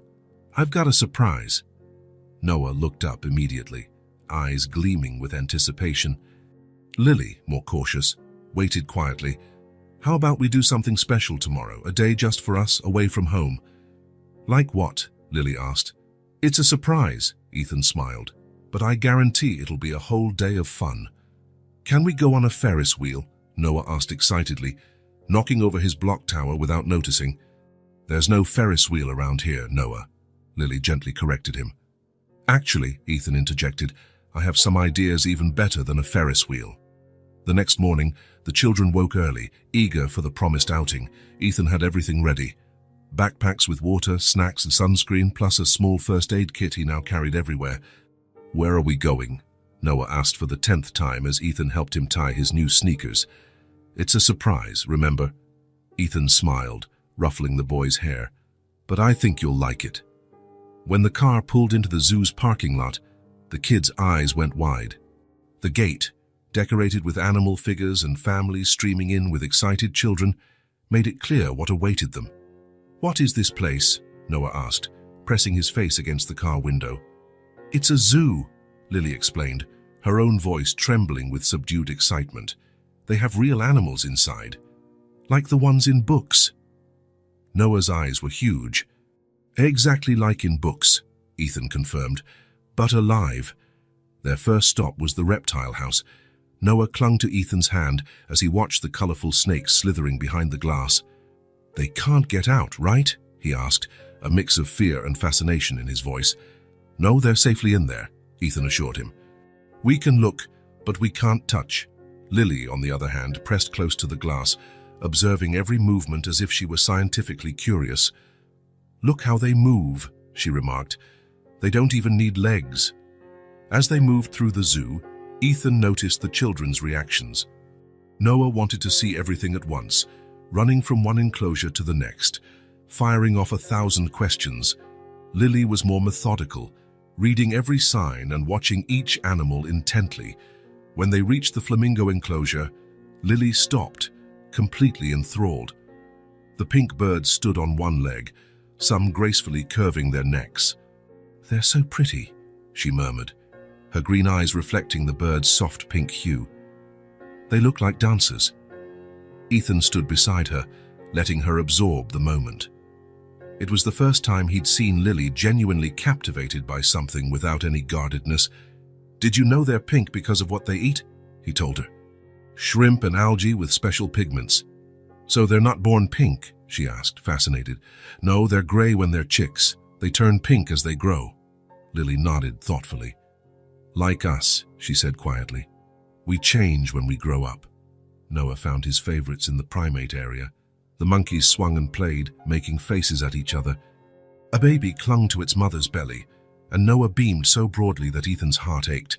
"I've got a surprise." Noah looked up immediately, eyes gleaming with anticipation. Lily, more cautious, waited quietly. "How about we do something special tomorrow, a day just for us, away from home?" "Like what?" Lily asked. "It's a surprise," Ethan smiled, "but I guarantee it'll be a whole day of fun." "Can we go on a Ferris wheel?" Noah asked excitedly, knocking over his block tower without noticing. "There's no Ferris wheel around here, Noah," Lily gently corrected him. "Actually," Ethan interjected, "I have some ideas even better than a Ferris wheel." The next morning, the children woke early, eager for the promised outing. Ethan had everything ready. Backpacks with water, snacks and sunscreen, plus a small first aid kit he now carried everywhere. "Where are we going?" Noah asked for the 10th time as Ethan helped him tie his new sneakers. "It's a surprise, remember?" Ethan smiled, ruffling the boy's hair. "But I think you'll like it." When the car pulled into the zoo's parking lot, the kids' eyes went wide. The gate, decorated with animal figures and families streaming in with excited children, made it clear what awaited them. "What is this place?" Noah asked, pressing his face against the car window. "It's a zoo," Lily explained, her own voice trembling with subdued excitement. "They have real animals inside, like the ones in books." Noah's eyes were huge. "Exactly like in books," Ethan confirmed, "but alive." Their first stop was the reptile house. Noah clung to Ethan's hand as he watched the colorful snakes slithering behind the glass. "They can't get out, right?" he asked, a mix of fear and fascination in his voice. "No, they're safely in there," Ethan assured him. "We can look, but we can't touch." Lily, on the other hand, pressed close to the glass, observing every movement as if she were scientifically curious. "Look how they move," she remarked. "They don't even need legs." As they moved through the zoo, Ethan noticed the children's reactions. Noah wanted to see everything at once, running from one enclosure to the next, firing off 1,000 questions. Lily was more methodical, reading every sign and watching each animal intently. When they reached the flamingo enclosure, Lily stopped, completely enthralled. The pink birds stood on one leg, some gracefully curving their necks. "They're so pretty," she murmured, her green eyes reflecting the birds' soft pink hue. "They look like dancers." Ethan stood beside her, letting her absorb the moment. It was the first time he'd seen Lily genuinely captivated by something without any guardedness. "Did you know they're pink because of what they eat?" he told her. "Shrimp and algae with special pigments." "So they're not born pink?" she asked, fascinated. "No, they're gray when they're chicks. They turn pink as they grow." Lily nodded thoughtfully. "Like us," she said quietly. "We change when we grow up." Noah found his favorites in the primate area. The monkeys swung and played, making faces at each other. A baby clung to its mother's belly, and Noah beamed so broadly that Ethan's heart ached.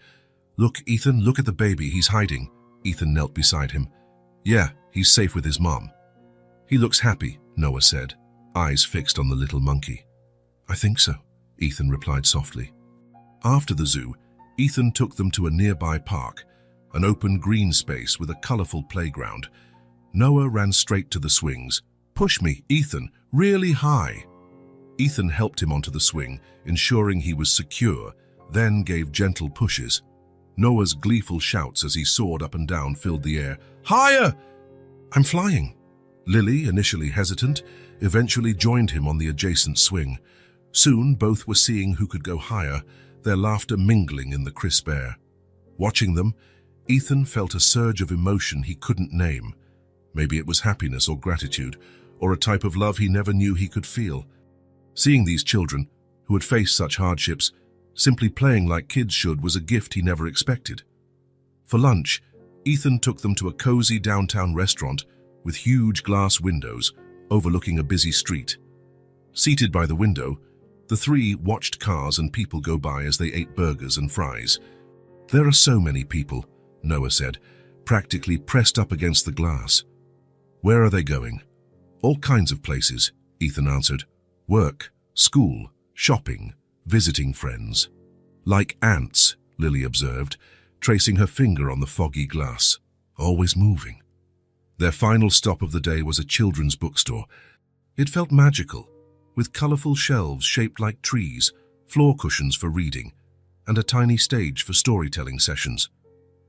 "Look, Ethan, look at the baby, he's hiding." Ethan knelt beside him. "Yeah, he's safe with his mom." "He looks happy," Noah said, eyes fixed on the little monkey. "I think so," Ethan replied softly. After the zoo, Ethan took them to a nearby park, an open green space with a colorful playground. Noah ran straight to the swings. "Push me, Ethan, really high." Ethan helped him onto the swing, ensuring he was secure, then gave gentle pushes. Noah's gleeful shouts as he soared up and down filled the air. "Higher! I'm flying!" Lily, initially hesitant, eventually joined him on the adjacent swing. Soon, both were seeing who could go higher, their laughter mingling in the crisp air. Watching them, Ethan felt a surge of emotion he couldn't name. Maybe it was happiness or gratitude, or a type of love he never knew he could feel. Seeing these children, who had faced such hardships, simply playing like kids should was a gift he never expected. For lunch, Ethan took them to a cozy downtown restaurant with huge glass windows overlooking a busy street. Seated by the window, the three watched cars and people go by as they ate burgers and fries. "There are so many people," Noah said, practically pressed up against the glass. "Where are they going?" "All kinds of places," Ethan answered. "Work, school, shopping, visiting friends." "Like ants," Lily observed, tracing her finger on the foggy glass. "Always moving." Their final stop of the day was a children's bookstore. It felt magical, with colorful shelves shaped like trees, floor cushions for reading, and a tiny stage for storytelling sessions.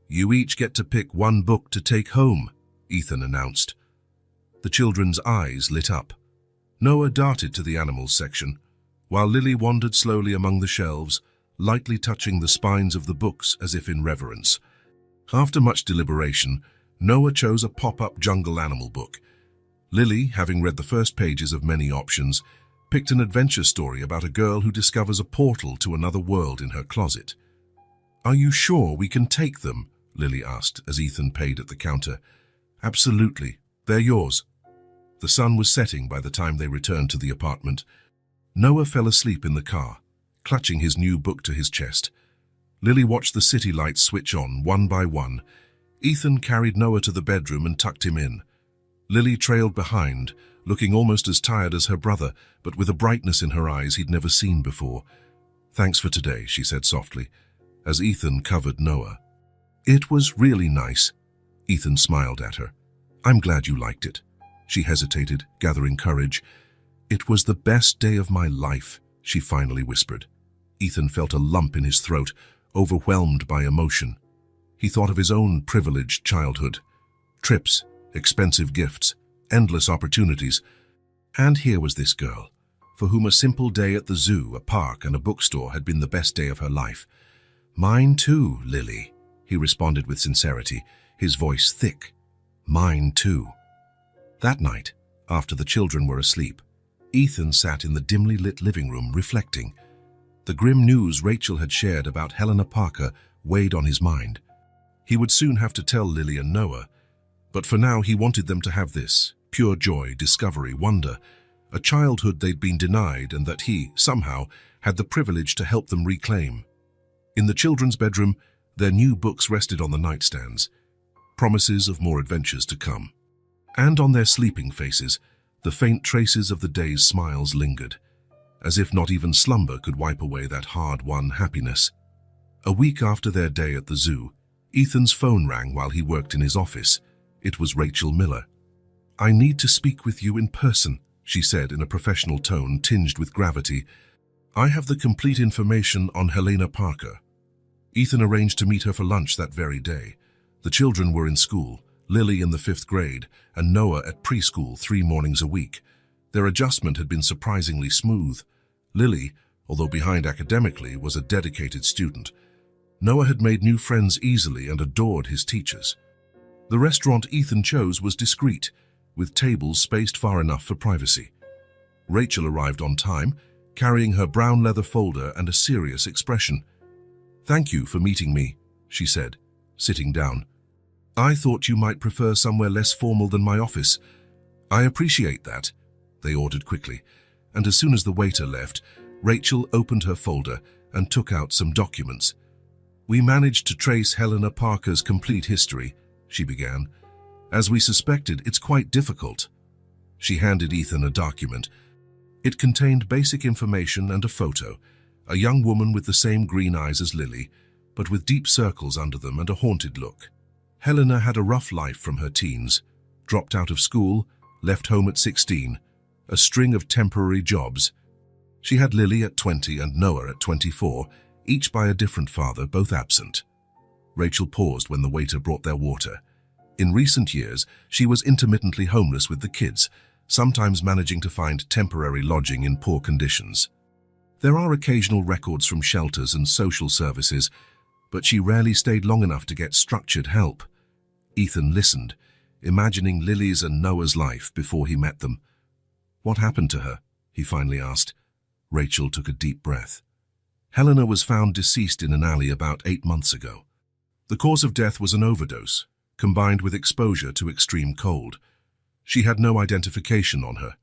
"You each get to pick one book to take home," Ethan announced. The children's eyes lit up. Noah darted to the animals section, while Lily wandered slowly among the shelves, lightly touching the spines of the books as if in reverence. After much deliberation, Noah chose a pop-up jungle animal book. Lily, having read the first pages of many options, picked an adventure story about a girl who discovers a portal to another world in her closet. "Are you sure we can take them?" Lily asked as Ethan paid at the counter. "Absolutely. They're yours." The sun was setting by the time they returned to the apartment. Noah fell asleep in the car, clutching his new book to his chest. Lily watched the city lights switch on, one by one. Ethan carried Noah to the bedroom and tucked him in. Lily trailed behind, looking almost as tired as her brother, but with a brightness in her eyes he'd never seen before. "Thanks for today," she said softly, as Ethan covered Noah. "It was really nice." Ethan smiled at her. "I'm glad you liked it." She hesitated, gathering courage. "It was the best day of my life," she finally whispered. Ethan felt a lump in his throat, overwhelmed by emotion. He thought of his own privileged childhood. Trips, expensive gifts, endless opportunities. And here was this girl, for whom a simple day at the zoo, a park, and a bookstore had been the best day of her life. "Mine too, Lily," he responded with sincerity, his voice thick. "Mine too." That night, after the children were asleep, Ethan sat in the dimly lit living room reflecting. The grim news Rachel had shared about Helena Parker weighed on his mind. He would soon have to tell Lily and Noah, but for now he wanted them to have this, pure joy, discovery, wonder, a childhood they'd been denied and that he, somehow, had the privilege to help them reclaim. In the children's bedroom, their new books rested on the nightstands, promises of more adventures to come. And on their sleeping faces, the faint traces of the day's smiles lingered, as if not even slumber could wipe away that hard-won happiness. A week after their day at the zoo, Ethan's phone rang while he worked in his office. It was Rachel Miller. "I need to speak with you in person," she said in a professional tone tinged with gravity. "I have the complete information on Helena Parker." Ethan arranged to meet her for lunch that very day. The children were in school, Lily in the 5th grade and Noah at preschool 3 mornings a week. Their adjustment had been surprisingly smooth. Lily, although behind academically, was a dedicated student. Noah had made new friends easily and adored his teachers. The restaurant Ethan chose was discreet, with tables spaced far enough for privacy. Rachel arrived on time, carrying her brown leather folder and a serious expression. "Thank you for meeting me," she said, sitting down. "I thought you might prefer somewhere less formal than my office." "I appreciate that," they ordered quickly, and as soon as the waiter left, Rachel opened her folder and took out some documents. "We managed to trace Helena Parker's complete history," she began. "As we suspected, it's quite difficult." She handed Ethan a document. It contained basic information and a photo, a young woman with the same green eyes as Lily, but with deep circles under them and a haunted look. Helena had a rough life from her teens, dropped out of school, left home at 16, a string of temporary jobs. She had Lily at 20 and Noah at 24, each by a different father, both absent. Rachel paused when the waiter brought their water. In recent years, she was intermittently homeless with the kids, sometimes managing to find temporary lodging in poor conditions. There are occasional records from shelters and social services, but she rarely stayed long enough to get structured help. Ethan listened, imagining Lily's and Noah's life before he met them. "What happened to her?" he finally asked. Rachel took a deep breath. "Helena was found deceased in an alley about 8 months ago. The cause of death was an overdose, combined with exposure to extreme cold. She had no identification on her.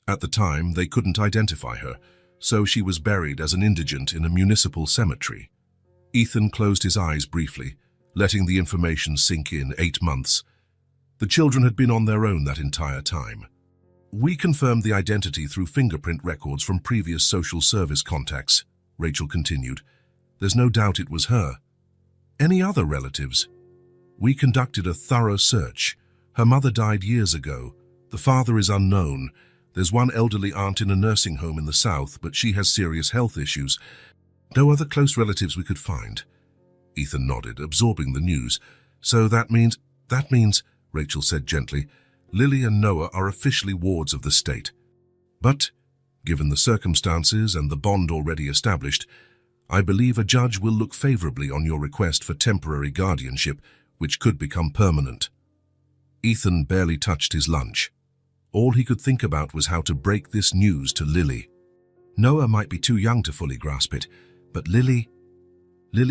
At the time, they couldn't identify her, so she was buried as an indigent in a municipal cemetery. Ethan closed his eyes briefly, letting the information sink in. 8 months. The children had been on their own that entire time. We confirmed the identity through fingerprint records from previous social service contacts, Rachel continued. There's no doubt it was her. Any other relatives? We conducted a thorough search. Her mother died years ago. The father is unknown. There's one elderly aunt in a nursing home in the south, but she has serious health issues. No other close relatives we could find. Ethan nodded, absorbing the news. So that means, Rachel said gently, Lily and Noah are officially wards of the state. But, given the circumstances and the bond already established, I believe a judge will look favorably on your request for temporary guardianship, which could become permanent. Ethan barely touched his lunch. All he could think about was how to break this news to Lily. Noah might be too young to fully grasp it, but Lily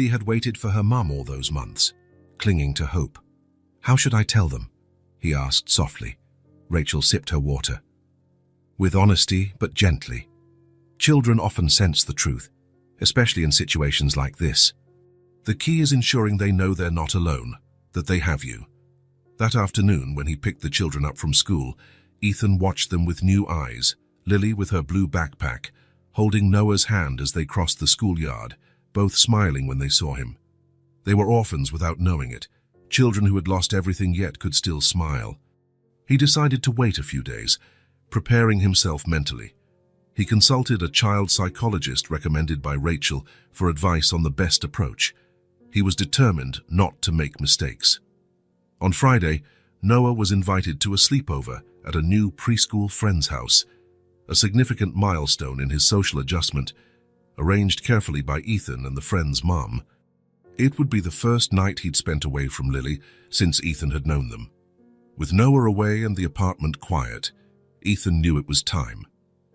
had waited for her mum all those months, clinging to hope. How should I tell them? He asked softly. Rachel sipped her water. With honesty, but gently. Children often sense the truth, especially in situations like this. The key is ensuring they know they're not alone, that they have you. That afternoon, when he picked the children up from school, Ethan watched them with new eyes, Lily with her blue backpack, holding Noah's hand as they crossed the schoolyard, both smiling when they saw him. They were orphans without knowing it. Children who had lost everything yet could still smile. He decided to wait a few days, preparing himself mentally. He consulted a child psychologist recommended by Rachel for advice on the best approach. He was determined not to make mistakes. On Friday, Noah was invited to a sleepover at a new preschool friend's house, a significant milestone in his social adjustment, arranged carefully by Ethan and the friend's mom. It would be the first night he'd spent away from Lily since Ethan had known them. With Noah away and the apartment quiet, Ethan knew it was time.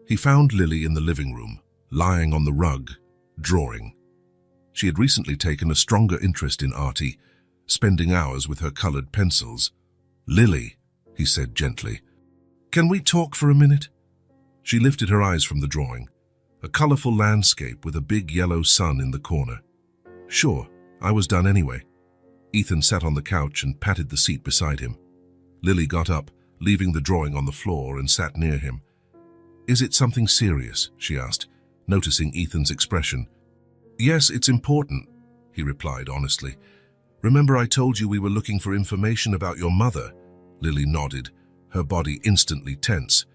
He found Lily in the living room, lying on the rug, drawing. She had recently taken a stronger interest in Artie, spending hours with her colored pencils. Lily, he said gently, can we talk for a minute? She lifted her eyes from the drawing, a colorful landscape with a big yellow sun in the corner. Sure, I was done anyway. Ethan sat on the couch and patted the seat beside him. Lily got up, leaving the drawing on the floor, and sat near him. Is it something serious? She asked, noticing Ethan's expression. Yes, it's important, he replied honestly. Remember I told you we were looking for information about your mother? Lily nodded, her body instantly tense.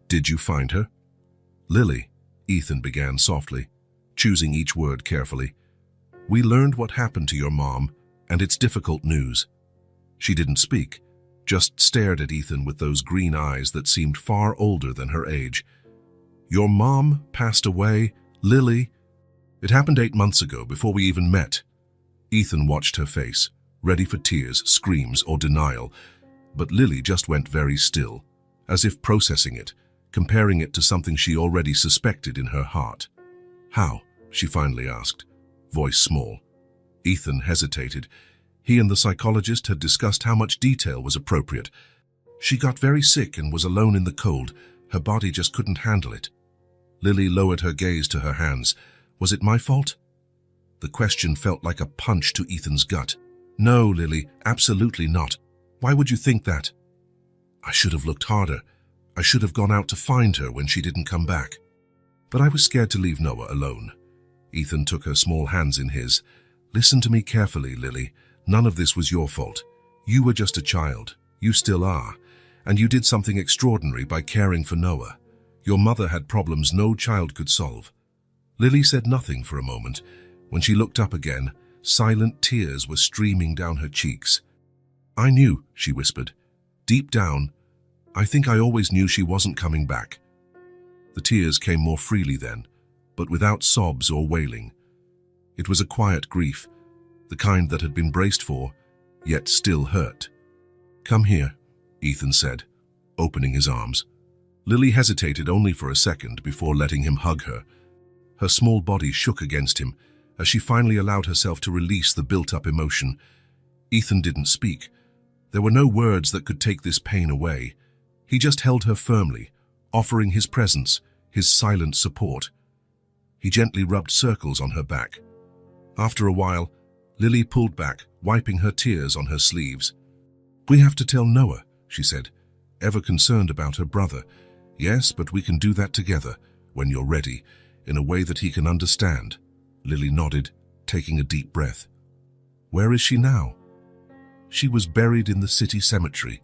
Did you find her? Lily, Ethan began softly, choosing each word carefully. We learned what happened to your mom, and it's difficult news. She didn't speak, just stared at Ethan with those green eyes that seemed far older than her age. Your mom passed away, Lily. It happened 8 months ago, before we even met. Ethan watched her face, ready for tears, screams, or denial, but Lily just went very still, as if processing it, comparing it to something she already suspected in her heart. How? She finally asked, voice small. Ethan hesitated. He and the psychologist had discussed how much detail was appropriate. She got very sick and was alone in the cold. Her body just couldn't handle it. Lily lowered her gaze to her hands. Was it my fault? The question felt like a punch to Ethan's gut. No, Lily, absolutely not. Why would you think that? I should have looked harder. I should have gone out to find her when she didn't come back. But I was scared to leave Noah alone. Ethan took her small hands in his. Listen to me carefully, Lily. None of this was your fault. You were just a child. You still are. And you did something extraordinary by caring for Noah. Your mother had problems no child could solve. Lily said nothing for a moment. When she looked up again, silent tears were streaming down her cheeks. I knew, she whispered. Deep down, I think I always knew she wasn't coming back. The tears came more freely then, but without sobs or wailing. It was a quiet grief, the kind that had been braced for, yet still hurt. Come here, Ethan said, opening his arms. Lily hesitated only for a second before letting him hug her. Her small body shook against him as she finally allowed herself to release the built-up emotion. Ethan didn't speak, There were no words that could take this pain away. He just held her firmly, offering his presence, his silent support. He gently rubbed circles on her back. After a while, Lily pulled back, wiping her tears on her sleeves. "We have to tell Noah," she said, ever concerned about her brother. "Yes, but we can do that together, when you're ready, in a way that he can understand." Lily nodded, taking a deep breath. "Where is she now?" "She was buried in the city cemetery.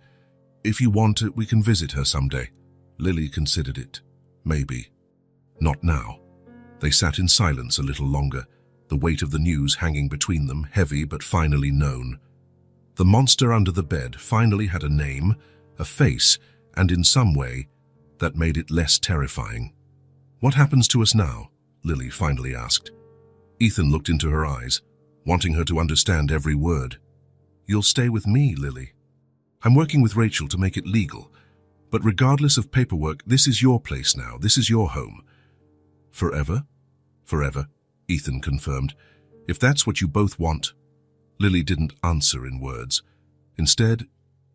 If you want it, we can visit her someday." Lily considered it. Maybe. Not now. They sat in silence a little longer, the weight of the news hanging between them, heavy but finally known. The monster under the bed finally had a name, a face, and in some way, that made it less terrifying. "What happens to us now?" Lily finally asked. Ethan looked into her eyes, wanting her to understand every word. "You'll stay with me, Lily. I'm working with Rachel to make it legal, but regardless of paperwork, this is your place now, this is your home." "Forever?" "Forever," Ethan confirmed. "If that's what you both want." Lily didn't answer in words. Instead,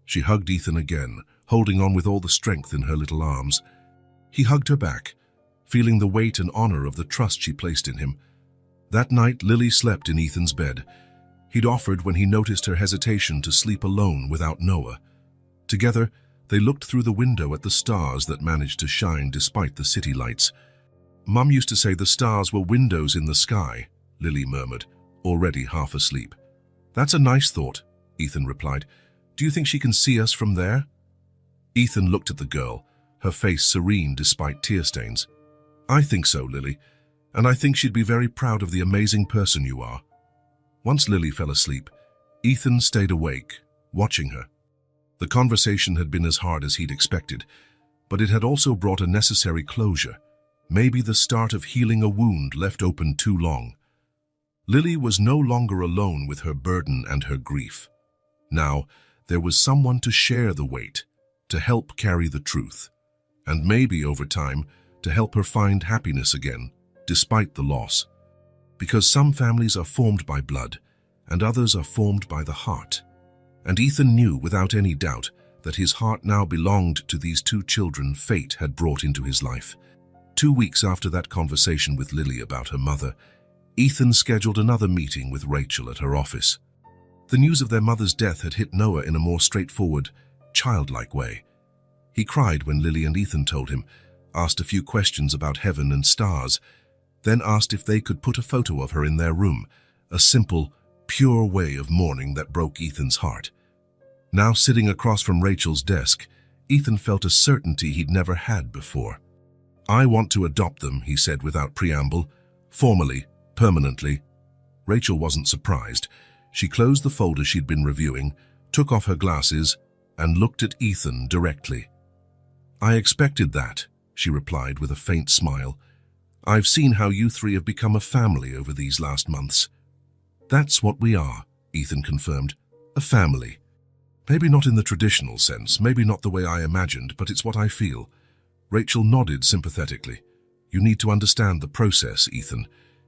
she hugged Ethan again, holding on with all the strength in her little arms. He hugged her back, feeling the weight and honor of the trust she placed in him. That night, Lily slept in Ethan's bed. He'd offered when he noticed her hesitation to sleep alone without Noah. Together, they looked through the window at the stars that managed to shine despite the city lights. "Mum used to say the stars were windows in the sky," Lily murmured, already half asleep. "That's a nice thought," Ethan replied. "Do you think she can see us from there?" Ethan looked at the girl, her face serene despite tear stains. "I think so, Lily, and I think she'd be very proud of the amazing person you are." Once Lily fell asleep, Ethan stayed awake, watching her. The conversation had been as hard as he'd expected, but it had also brought a necessary closure, maybe the start of healing a wound left open too long. Lily was no longer alone with her burden and her grief. Now, there was someone to share the weight, to help carry the truth, and maybe over time, to help her find happiness again, despite the loss. Because some families are formed by blood, and others are formed by the heart. And Ethan knew without any doubt that his heart now belonged to these two children fate had brought into his life. 2 weeks after that conversation with Lily about her mother, Ethan scheduled another meeting with Rachel at her office. The news of their mother's death had hit Noah in a more straightforward, childlike way. He cried when Lily and Ethan told him, asked a few questions about heaven and stars, then asked if they could put a photo of her in their room, a simple, pure way of mourning that broke Ethan's heart. Now sitting across from Rachel's desk, Ethan felt a certainty he'd never had before. "I want to adopt them," he said without preamble, "formally, permanently." Rachel wasn't surprised. She closed the folder she'd been reviewing, took off her glasses, and looked at Ethan directly. "I expected that," she replied with a faint smile. "I've seen how you three have become a family over these last months." "That's what we are," Ethan confirmed. "A family. Maybe not in the traditional sense, maybe not the way I imagined, but it's what I feel." Rachel nodded sympathetically. "You need to understand the process, Ethan.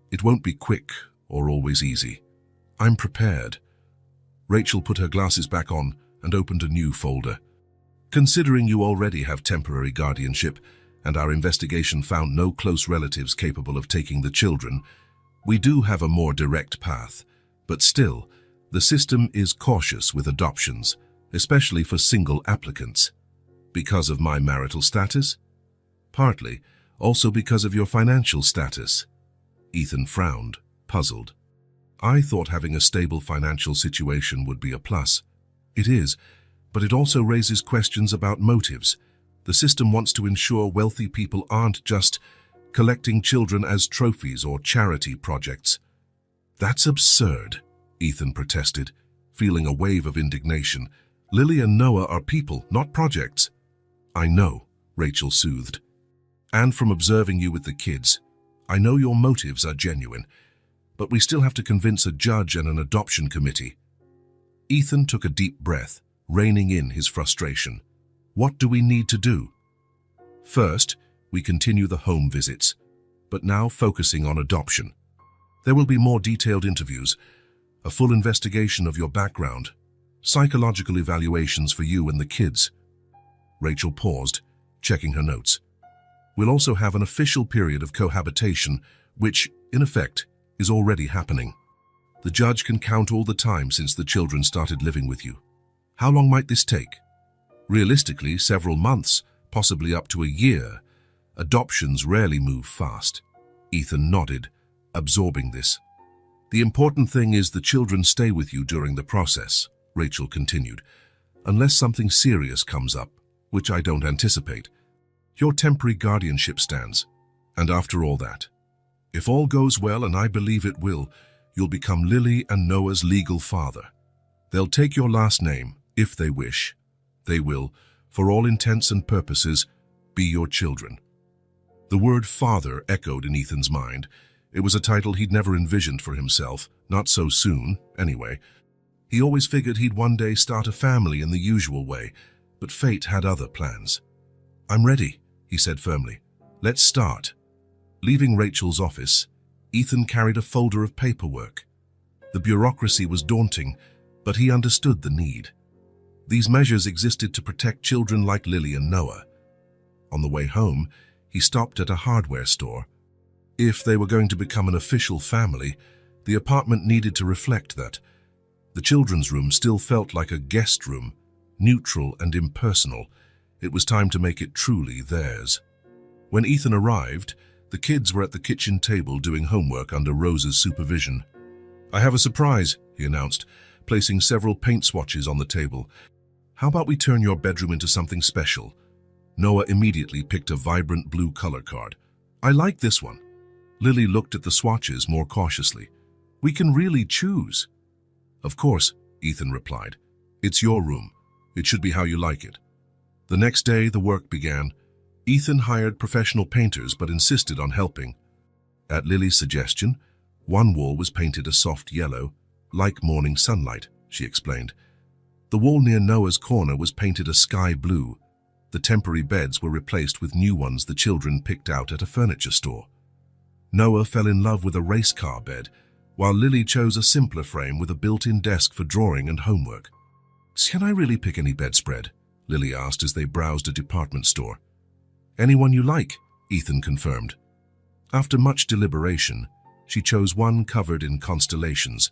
It won't be quick or always easy." "I'm prepared." Rachel put her glasses back on and opened a new folder. "Considering you already have temporary guardianship, and our investigation found no close relatives capable of taking the children, we do have a more direct path. But still, the system is cautious with adoptions, especially for single applicants. Because of my marital status? Partly, also because of your financial status." Ethan frowned, puzzled. "I thought having a stable financial situation would be a plus." "It is, but it also raises questions about motives. The system wants to ensure wealthy people aren't just collecting children as trophies or charity projects." "That's absurd," Ethan protested, feeling a wave of indignation. "Lily and Noah are people, not projects." "I know," Rachel soothed. "And from observing you with the kids, I know your motives are genuine, but we still have to convince a judge and an adoption committee." Ethan took a deep breath, reining in his frustration. "What do we need to do?" "First, we continue the home visits, but now focusing on adoption. There will be more detailed interviews, a full investigation of your background, Psychological evaluations for you and the kids. Rachel paused, checking her notes. We'll also have an official period of cohabitation, which, in effect, is already happening. The judge can count all the time since the children started living with you. How long might this take? Realistically, several months, possibly up to a year. Adoptions rarely move fast. Ethan nodded, absorbing this. The important thing is the children stay with you during the process, Rachel continued, unless something serious comes up, which I don't anticipate. Your temporary guardianship stands, and after all that, if all goes well, and I believe it will, you'll become Lily and Noah's legal father. They'll take your last name, if they wish. They will, for all intents and purposes, be your children. The word father echoed in Ethan's mind. It was a title he'd never envisioned for himself, not so soon, anyway. He always figured he'd one day start a family in the usual way, but fate had other plans. I'm ready, he said firmly. Let's start. Leaving Rachel's office, Ethan carried a folder of paperwork. The bureaucracy was daunting, but he understood the need. These measures existed to protect children like Lily and Noah. On the way home, he stopped at a hardware store. If they were going to become an official family, the apartment needed to reflect that. The children's room still felt like a guest room, neutral and impersonal. It was time to make it truly theirs. When Ethan arrived, the kids were at the kitchen table doing homework under Rose's supervision. I have a surprise, he announced, placing several paint swatches on the table. How about we turn your bedroom into something special? Noah immediately picked a vibrant blue color card. I like this one. Lily looked at the swatches more cautiously. We can really choose. Of course, Ethan replied. It's your room. It should be how you like it. The next day, the work began. Ethan hired professional painters but insisted on helping. At Lily's suggestion, one wall was painted a soft yellow, like morning sunlight, she explained. The wall near Noah's corner was painted a sky blue. The temporary beds were replaced with new ones the children picked out at a furniture store. Noah fell in love with a race car bed, while Lily chose a simpler frame with a built-in desk for drawing and homework. Can I really pick any bedspread? Lily asked as they browsed a department store. Anyone you like, Ethan confirmed. After much deliberation, she chose one covered in constellations.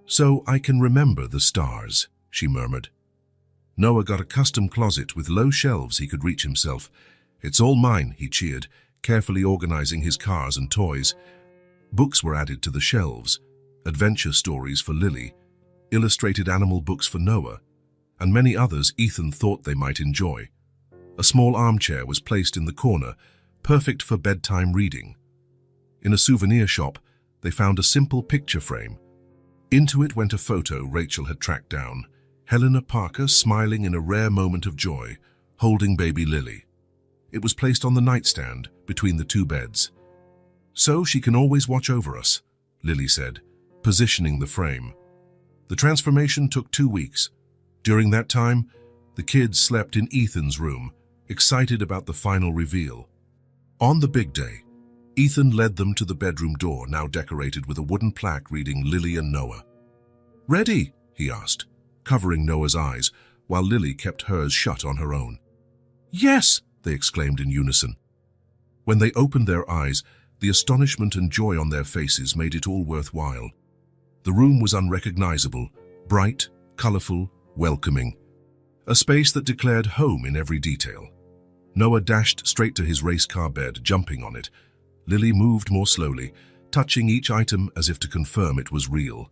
So I can remember the stars, she murmured. Noah got a custom closet with low shelves he could reach himself. It's all mine, he cheered, carefully organizing his cars and toys. Books were added to the shelves, adventure stories for Lily, illustrated animal books for Noah, and many others Ethan thought they might enjoy. A small armchair was placed in the corner, perfect for bedtime reading. In a souvenir shop, they found a simple picture frame. Into it went a photo Rachel had tracked down, Helena Parker smiling in a rare moment of joy, holding baby Lily. It was placed on the nightstand between the two beds. So she can always watch over us, Lily said, positioning the frame. The transformation took 2 weeks. During that time, the kids slept in Ethan's room, excited about the final reveal. On the big day, Ethan led them to the bedroom door, now decorated with a wooden plaque reading Lily and Noah. Ready? He asked, covering Noah's eyes, while Lily kept hers shut on her own. Yes, they exclaimed in unison. When they opened their eyes, the astonishment and joy on their faces made it all worthwhile. The room was unrecognizable, bright, colorful, welcoming. A space that declared home in every detail. Noah dashed straight to his race car bed, jumping on it. Lily moved more slowly, touching each item as if to confirm it was real.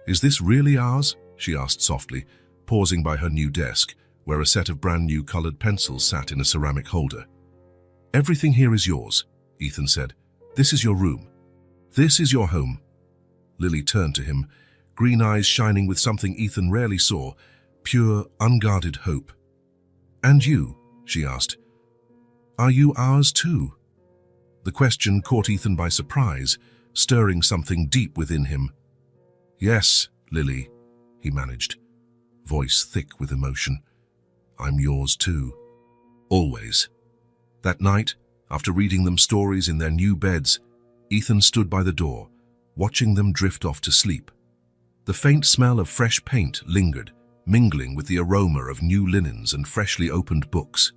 Is this really ours? She asked softly, pausing by her new desk, where a set of brand new colored pencils sat in a ceramic holder. Everything here is yours, Ethan said. This is your room. This is your home. Lily turned to him, green eyes shining with something Ethan rarely saw, pure, unguarded hope. And you? She asked. Are you ours too? The question caught Ethan by surprise, stirring something deep within him. Yes, Lily, he managed, voice thick with emotion. I'm yours too. Always. That night, after reading them stories in their new beds, Ethan stood by the door, watching them drift off to sleep. The faint smell of fresh paint lingered, mingling with the aroma of new linens and freshly opened books.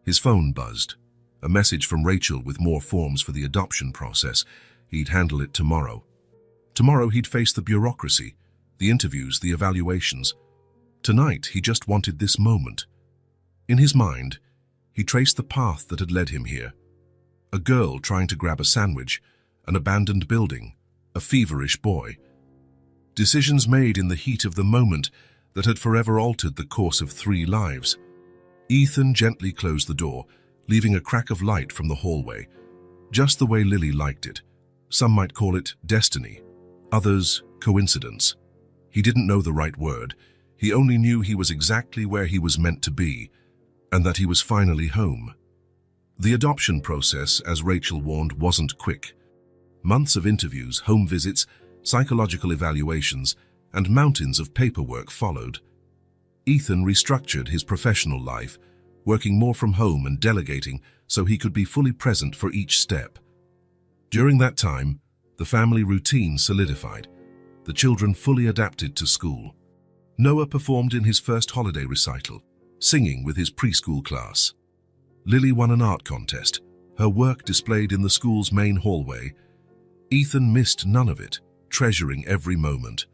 His phone buzzed. A message from Rachel with more forms for the adoption process. He'd handle it tomorrow. Tomorrow he'd face the bureaucracy, the interviews, the evaluations. Tonight he just wanted this moment. In his mind, he traced the path that had led him here. A girl trying to grab a sandwich, an abandoned building, a feverish boy. Decisions made in the heat of the moment that had forever altered the course of 3 lives. Ethan gently closed the door, leaving a crack of light from the hallway, just the way Lily liked it. Some might call it destiny, others coincidence. He didn't know the right word. He only knew he was exactly where he was meant to be, and that he was finally home. The adoption process, as Rachel warned, wasn't quick. Months of interviews, home visits, psychological evaluations, and mountains of paperwork followed. Ethan restructured his professional life, working more from home and delegating so he could be fully present for each step. During that time, the family routine solidified. The children fully adapted to school. Noah performed in his first holiday recital, singing with his preschool class. Lily won an art contest, her work displayed in the school's main hallway. Ethan missed none of it, treasuring every moment.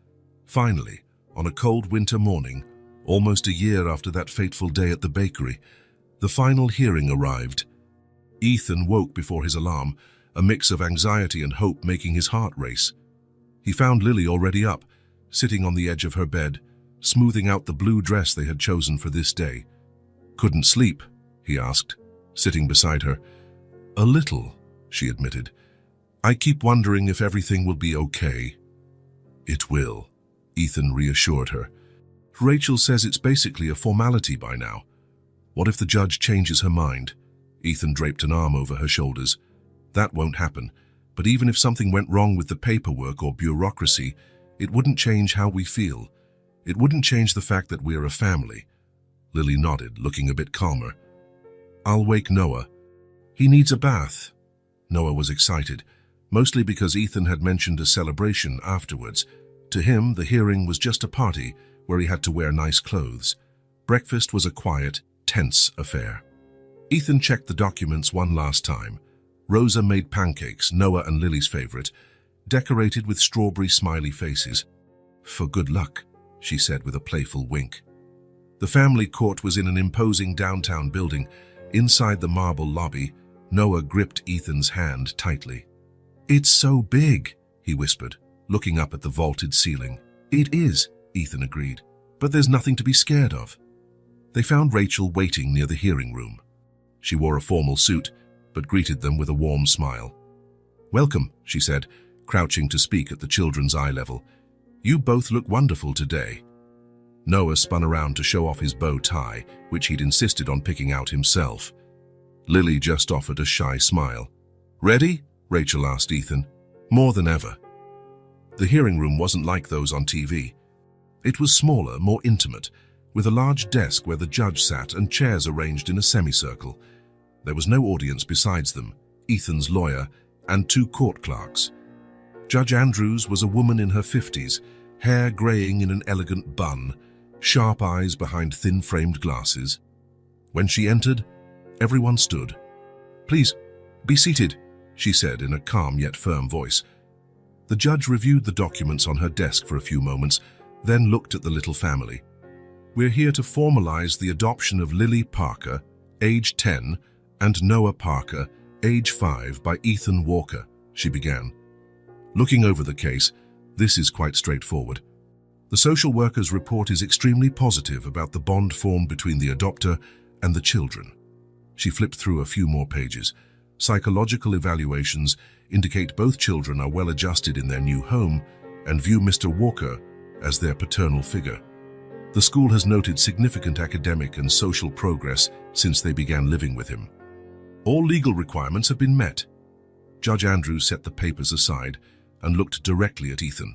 Finally, on a cold winter morning, almost a year after that fateful day at the bakery, the final hearing arrived. Ethan woke before his alarm, a mix of anxiety and hope making his heart race. He found Lily already up, sitting on the edge of her bed, smoothing out the blue dress they had chosen for this day. "Couldn't sleep?" he asked, sitting beside her. "A little," she admitted. "I keep wondering if everything will be okay." "It will," Ethan reassured her. "Rachel says it's basically a formality by now. What if the judge changes her mind?" Ethan draped an arm over her shoulders. "That won't happen, but even if something went wrong with the paperwork or bureaucracy, it wouldn't change how we feel. It wouldn't change the fact that we're a family." Lily nodded, looking a bit calmer. "I'll wake Noah. He needs a bath." Noah was excited, mostly because Ethan had mentioned a celebration afterwards. To him, the hearing was just a party where he had to wear nice clothes. Breakfast was a quiet, tense affair. Ethan checked the documents one last time. Rosa made pancakes, Noah and Lily's favorite, decorated with strawberry smiley faces. "For good luck," she said with a playful wink. The family court was in an imposing downtown building. Inside the marble lobby, Noah gripped Ethan's hand tightly. "It's so big," he whispered, looking up at the vaulted ceiling. "It is," Ethan agreed, "but there's nothing to be scared of." They found Rachel waiting near the hearing room. She wore a formal suit, but greeted them with a warm smile. "Welcome," she said, crouching to speak at the children's eye level. "You both look wonderful today." Noah spun around to show off his bow tie, which he'd insisted on picking out himself. Lily just offered a shy smile. "Ready?" Rachel asked Ethan. "More than ever." The hearing room wasn't like those on TV. It was smaller, more intimate, with a large desk where the judge sat and chairs arranged in a semicircle. There was no audience besides them, Ethan's lawyer, and 2 court clerks. Judge Andrews was a woman in her 50s, hair graying in an elegant bun, sharp eyes behind thin-framed glasses. When she entered, everyone stood. "Please, be seated," she said in a calm yet firm voice. The judge reviewed the documents on her desk for a few moments, then looked at the little family. "We're here to formalize the adoption of Lily Parker, age 10, and Noah Parker, age 5, by Ethan Walker," she began. Looking over the case, this is quite straightforward. The social worker's report is extremely positive about the bond formed between the adopter and the children. She flipped through a few more pages. Psychological evaluations indicate both children are well adjusted in their new home and view Mr. Walker as their paternal figure. The school has noted significant academic and social progress since they began living with him. All legal requirements have been met. Judge Andrews set the papers aside and looked directly at Ethan.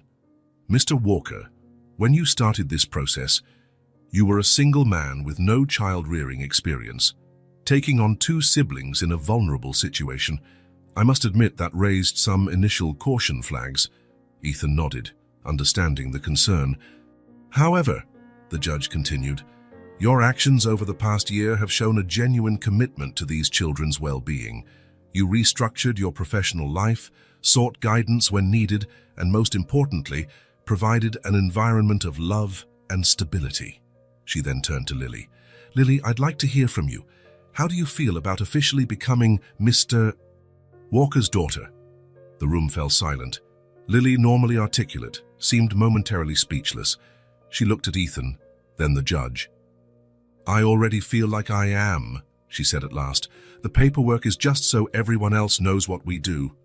"Mr. Walker, when you started this process, you were a single man with no child-rearing experience. Taking on 2 siblings in a vulnerable situation, I must admit that raised some initial caution flags." Ethan nodded. understanding the concern. "However," the judge continued, "your actions over the past year have shown a genuine commitment to these children's well-being. You restructured your professional life, sought guidance when needed, and most importantly, provided an environment of love and stability." She then turned to Lily. "Lily, I'd like to hear from you. How do you feel about officially becoming Mr. Walker's daughter?" The room fell silent. Lily, normally articulate, seemed momentarily speechless. She looked at Ethan, then the judge. "I already feel like I am," she said at last. "The paperwork is just so everyone else knows what we do."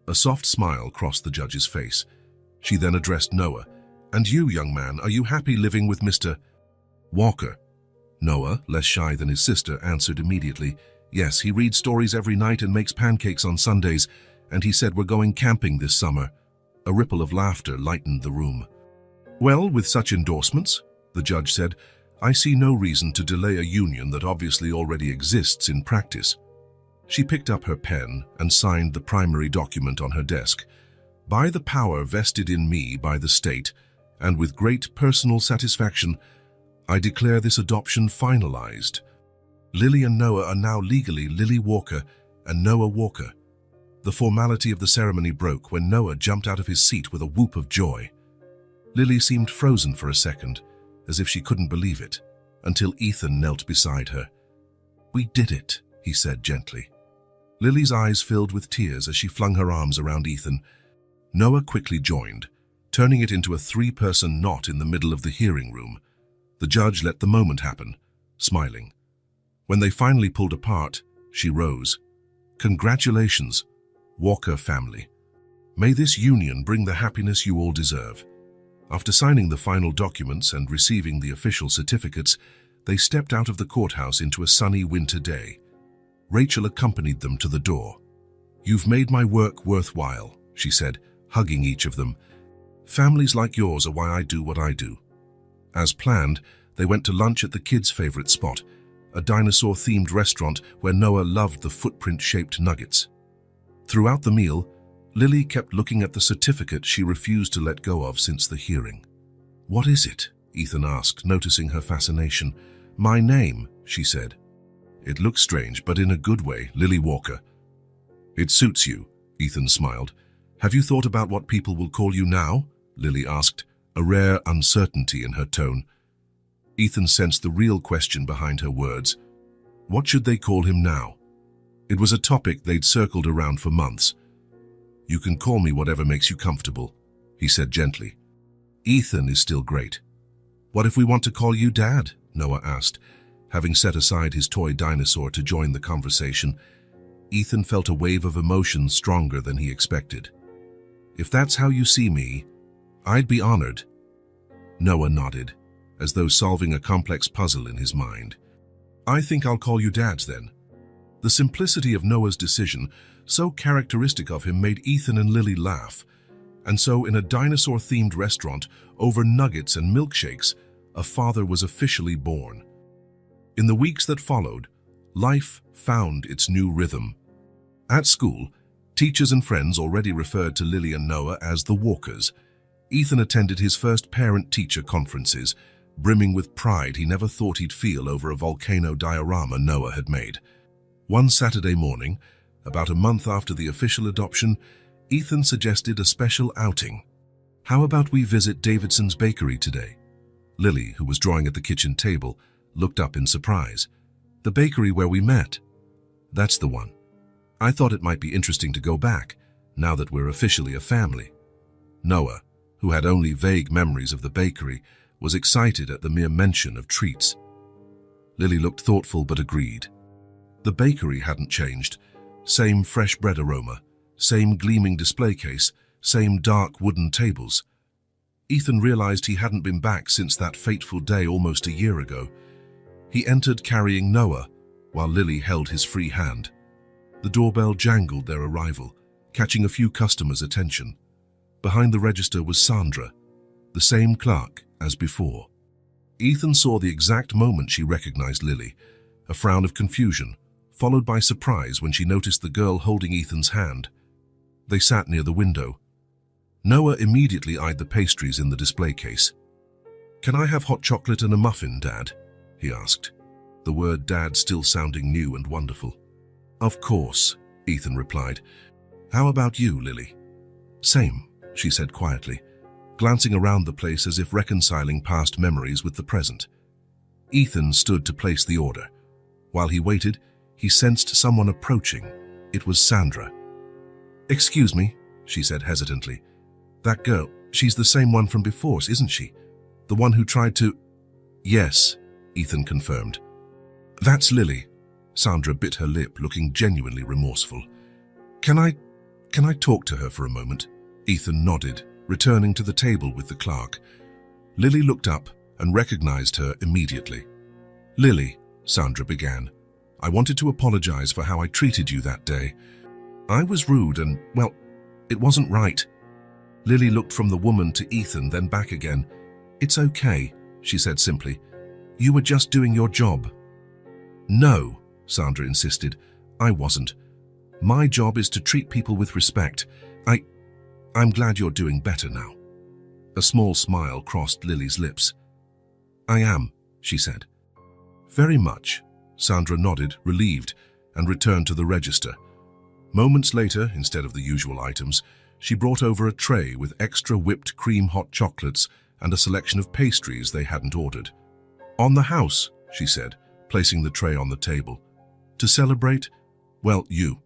A soft smile crossed the judge's face. She then addressed Noah. "And you, young man, are you happy living with Mr. Walker?" Noah, less shy than his sister, answered immediately. "Yes, he reads stories every night and makes pancakes on Sundays, and he said we're going camping this summer." A ripple of laughter lightened the room. "Well, with such endorsements," the judge said, "I see no reason to delay a union that obviously already exists in practice." She picked up her pen and signed the primary document on her desk. "By the power vested in me by the state, and with great personal satisfaction, I declare this adoption finalized. Lily and Noah are now legally Lily Walker and Noah Walker." The formality of the ceremony broke when Noah jumped out of his seat with a whoop of joy. Lily seemed frozen for a second, as if she couldn't believe it, until Ethan knelt beside her. "We did it," he said gently. Lily's eyes filled with tears as she flung her arms around Ethan. Noah quickly joined, turning it into a three-person knot in the middle of the hearing room. The judge let the moment happen, smiling. When they finally pulled apart, she rose. "Congratulations, Walker family. May this union bring the happiness you all deserve." After signing the final documents and receiving the official certificates, they stepped out of the courthouse into a sunny winter day. Rachel accompanied them to the door. "You've made my work worthwhile," she said, hugging each of them. "Families like yours are why I do what I do." As planned, they went to lunch at the kids' favorite spot, a dinosaur-themed restaurant where Noah loved the footprint-shaped nuggets. Throughout the meal, Lily kept looking at the certificate she refused to let go of since the hearing. "What is it?" Ethan asked, noticing her fascination. "My name," she said. "It looks strange, but in a good way, Lily Walker." "It suits you," Ethan smiled. "Have you thought about what people will call you now?" Lily asked, a rare uncertainty in her tone. Ethan sensed the real question behind her words. What should they call him now? It was a topic they'd circled around for months. "You can call me whatever makes you comfortable," he said gently. "Ethan is still great." "What if we want to call you Dad?" Noah asked, having set aside his toy dinosaur to join the conversation. Ethan felt a wave of emotion stronger than he expected. "If that's how you see me, I'd be honored." Noah nodded, as though solving a complex puzzle in his mind. "I think I'll call you Dad then." The simplicity of Noah's decision, so characteristic of him, made Ethan and Lily laugh. And so, in a dinosaur-themed restaurant, over nuggets and milkshakes, a father was officially born. In the weeks that followed, life found its new rhythm. At school, teachers and friends already referred to Lily and Noah as the Walkers. Ethan attended his first parent-teacher conferences, brimming with pride he never thought he'd feel over a volcano diorama Noah had made. One Saturday morning, about a month after the official adoption, Ethan suggested a special outing. "How about we visit Davidson's bakery today?" Lily, who was drawing at the kitchen table, looked up in surprise. "The bakery where we met?" "That's the one. I thought it might be interesting to go back, now that we're officially a family." Noah, who had only vague memories of the bakery, was excited at the mere mention of treats. Lily looked thoughtful but agreed. The bakery hadn't changed. Same fresh bread aroma, same gleaming display case, same dark wooden tables. Ethan realized he hadn't been back since that fateful day almost a year ago. He entered carrying Noah, while Lily held his free hand. The doorbell jangled their arrival, catching a few customers' attention. Behind the register was Sandra, the same clerk as before. Ethan saw the exact moment she recognized Lily, a frown of confusion, followed by surprise when she noticed the girl holding Ethan's hand. They sat near the window. Noah immediately eyed the pastries in the display case. "Can I have hot chocolate and a muffin, Dad?" he asked, the word Dad still sounding new and wonderful. "Of course," Ethan replied. "How about you, Lily?" "Same," she said quietly, glancing around the place as if reconciling past memories with the present. Ethan stood to place the order. While he waited, he sensed someone approaching. It was Sandra. "Excuse me," she said hesitantly. "That girl, she's the same one from before, isn't she? The one who tried to—" "Yes," Ethan confirmed. "That's Lily." Sandra bit her lip, looking genuinely remorseful. Can I talk to her for a moment?" Ethan nodded, returning to the table with the clerk. Lily looked up and recognized her immediately. "Lily," Sandra began, "I wanted to apologize for how I treated you that day. I was rude and, well, it wasn't right." Lily looked from the woman to Ethan, then back again. "It's okay," she said simply. "You were just doing your job." "No," Sandra insisted. "I wasn't. My job is to treat people with respect. I'm glad you're doing better now." A small smile crossed Lily's lips. "I am," she said. "Very much." Sandra nodded, relieved, and returned to the register. Moments later, instead of the usual items, she brought over a tray with extra whipped cream hot chocolates and a selection of pastries they hadn't ordered. "On the house," she said, placing the tray on the table. "To celebrate? Well, you."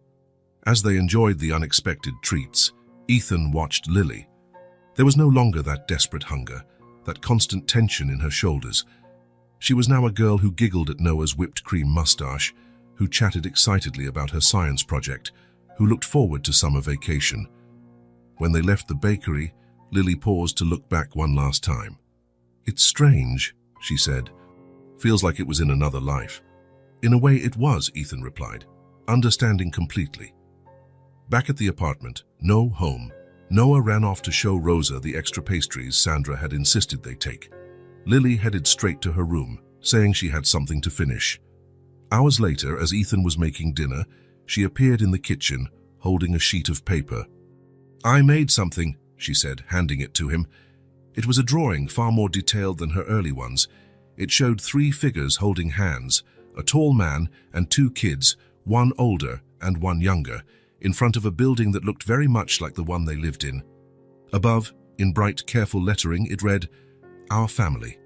As they enjoyed the unexpected treats, Ethan watched Lily. There was no longer that desperate hunger, that constant tension in her shoulders. She was now a girl who giggled at Noah's whipped cream mustache, who chatted excitedly about her science project, who looked forward to summer vacation. When they left the bakery, Lily paused to look back one last time. "It's strange," she said. "Feels like it was in another life." "In a way it was," Ethan replied, understanding completely. Back at the apartment, no home, Noah ran off to show Rosa the extra pastries Sandra had insisted they take. Lily headed straight to her room, saying she had something to finish. Hours later, as Ethan was making dinner, she appeared in the kitchen, holding a sheet of paper. "I made something," she said, handing it to him. It was a drawing far more detailed than her early ones. It showed 3 figures holding hands, a tall man and 2 kids, one older and one younger, in front of a building that looked very much like the one they lived in. Above, in bright, careful lettering, it read, "Our family."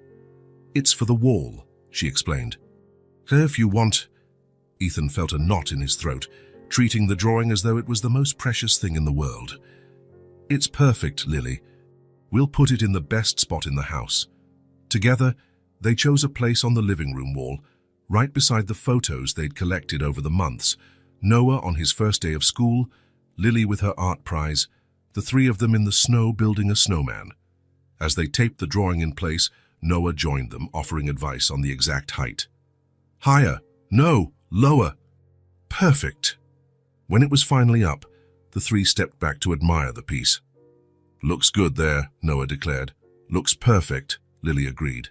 "It's for the wall," she explained. "If you want." Ethan felt a knot in his throat, treating the drawing as though it was the most precious thing in the world. "It's perfect, Lily. We'll put it in the best spot in the house." Together, they chose a place on the living room wall, right beside the photos they'd collected over the months. Noah on his first day of school, Lily with her art prize, the 3 of them in the snow building a snowman. As they taped the drawing in place, Noah joined them, offering advice on the exact height. "Higher. No, lower. Perfect." When it was finally up, the 3 stepped back to admire the piece. "Looks good there," Noah declared. "Looks perfect," Lily agreed.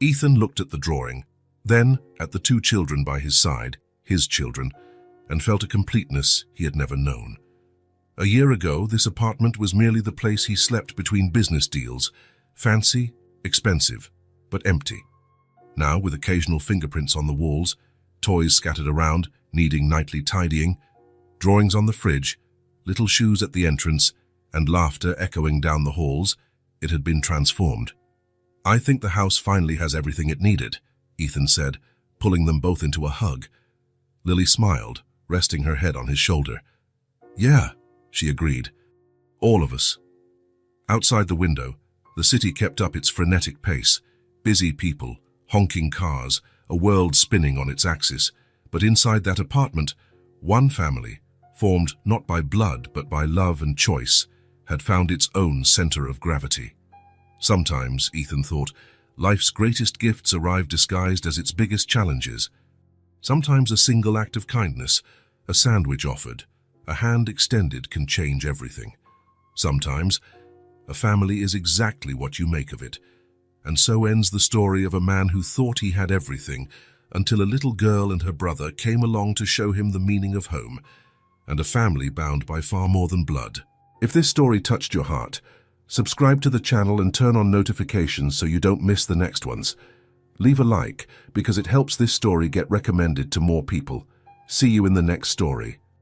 Ethan looked at the drawing, then at the 2 children by his side, his children, and felt a completeness he had never known. A year ago, this apartment was merely the place he slept between business deals, fancy, expensive, but empty. Now, with occasional fingerprints on the walls, toys scattered around, needing nightly tidying, drawings on the fridge, little shoes at the entrance, and laughter echoing down the halls, it had been transformed. "I think the house finally has everything it needed," Ethan said, pulling them both into a hug. Lily smiled, resting her head on his shoulder. "Yeah," she agreed. "All of us." Outside the window, the city kept up its frenetic pace. Busy people, honking cars, a world spinning on its axis. But inside that apartment, one family, formed not by blood but by love and choice, had found its own center of gravity. Sometimes, Ethan thought, life's greatest gifts arrive disguised as its biggest challenges. Sometimes a single act of kindness, a sandwich offered, a hand extended can change everything. Sometimes, a family is exactly what you make of it. And so ends the story of a man who thought he had everything, until a little girl and her brother came along to show him the meaning of home, and a family bound by far more than blood. If this story touched your heart, subscribe to the channel and turn on notifications so you don't miss the next ones. Leave a like because it helps this story get recommended to more people. See you in the next story.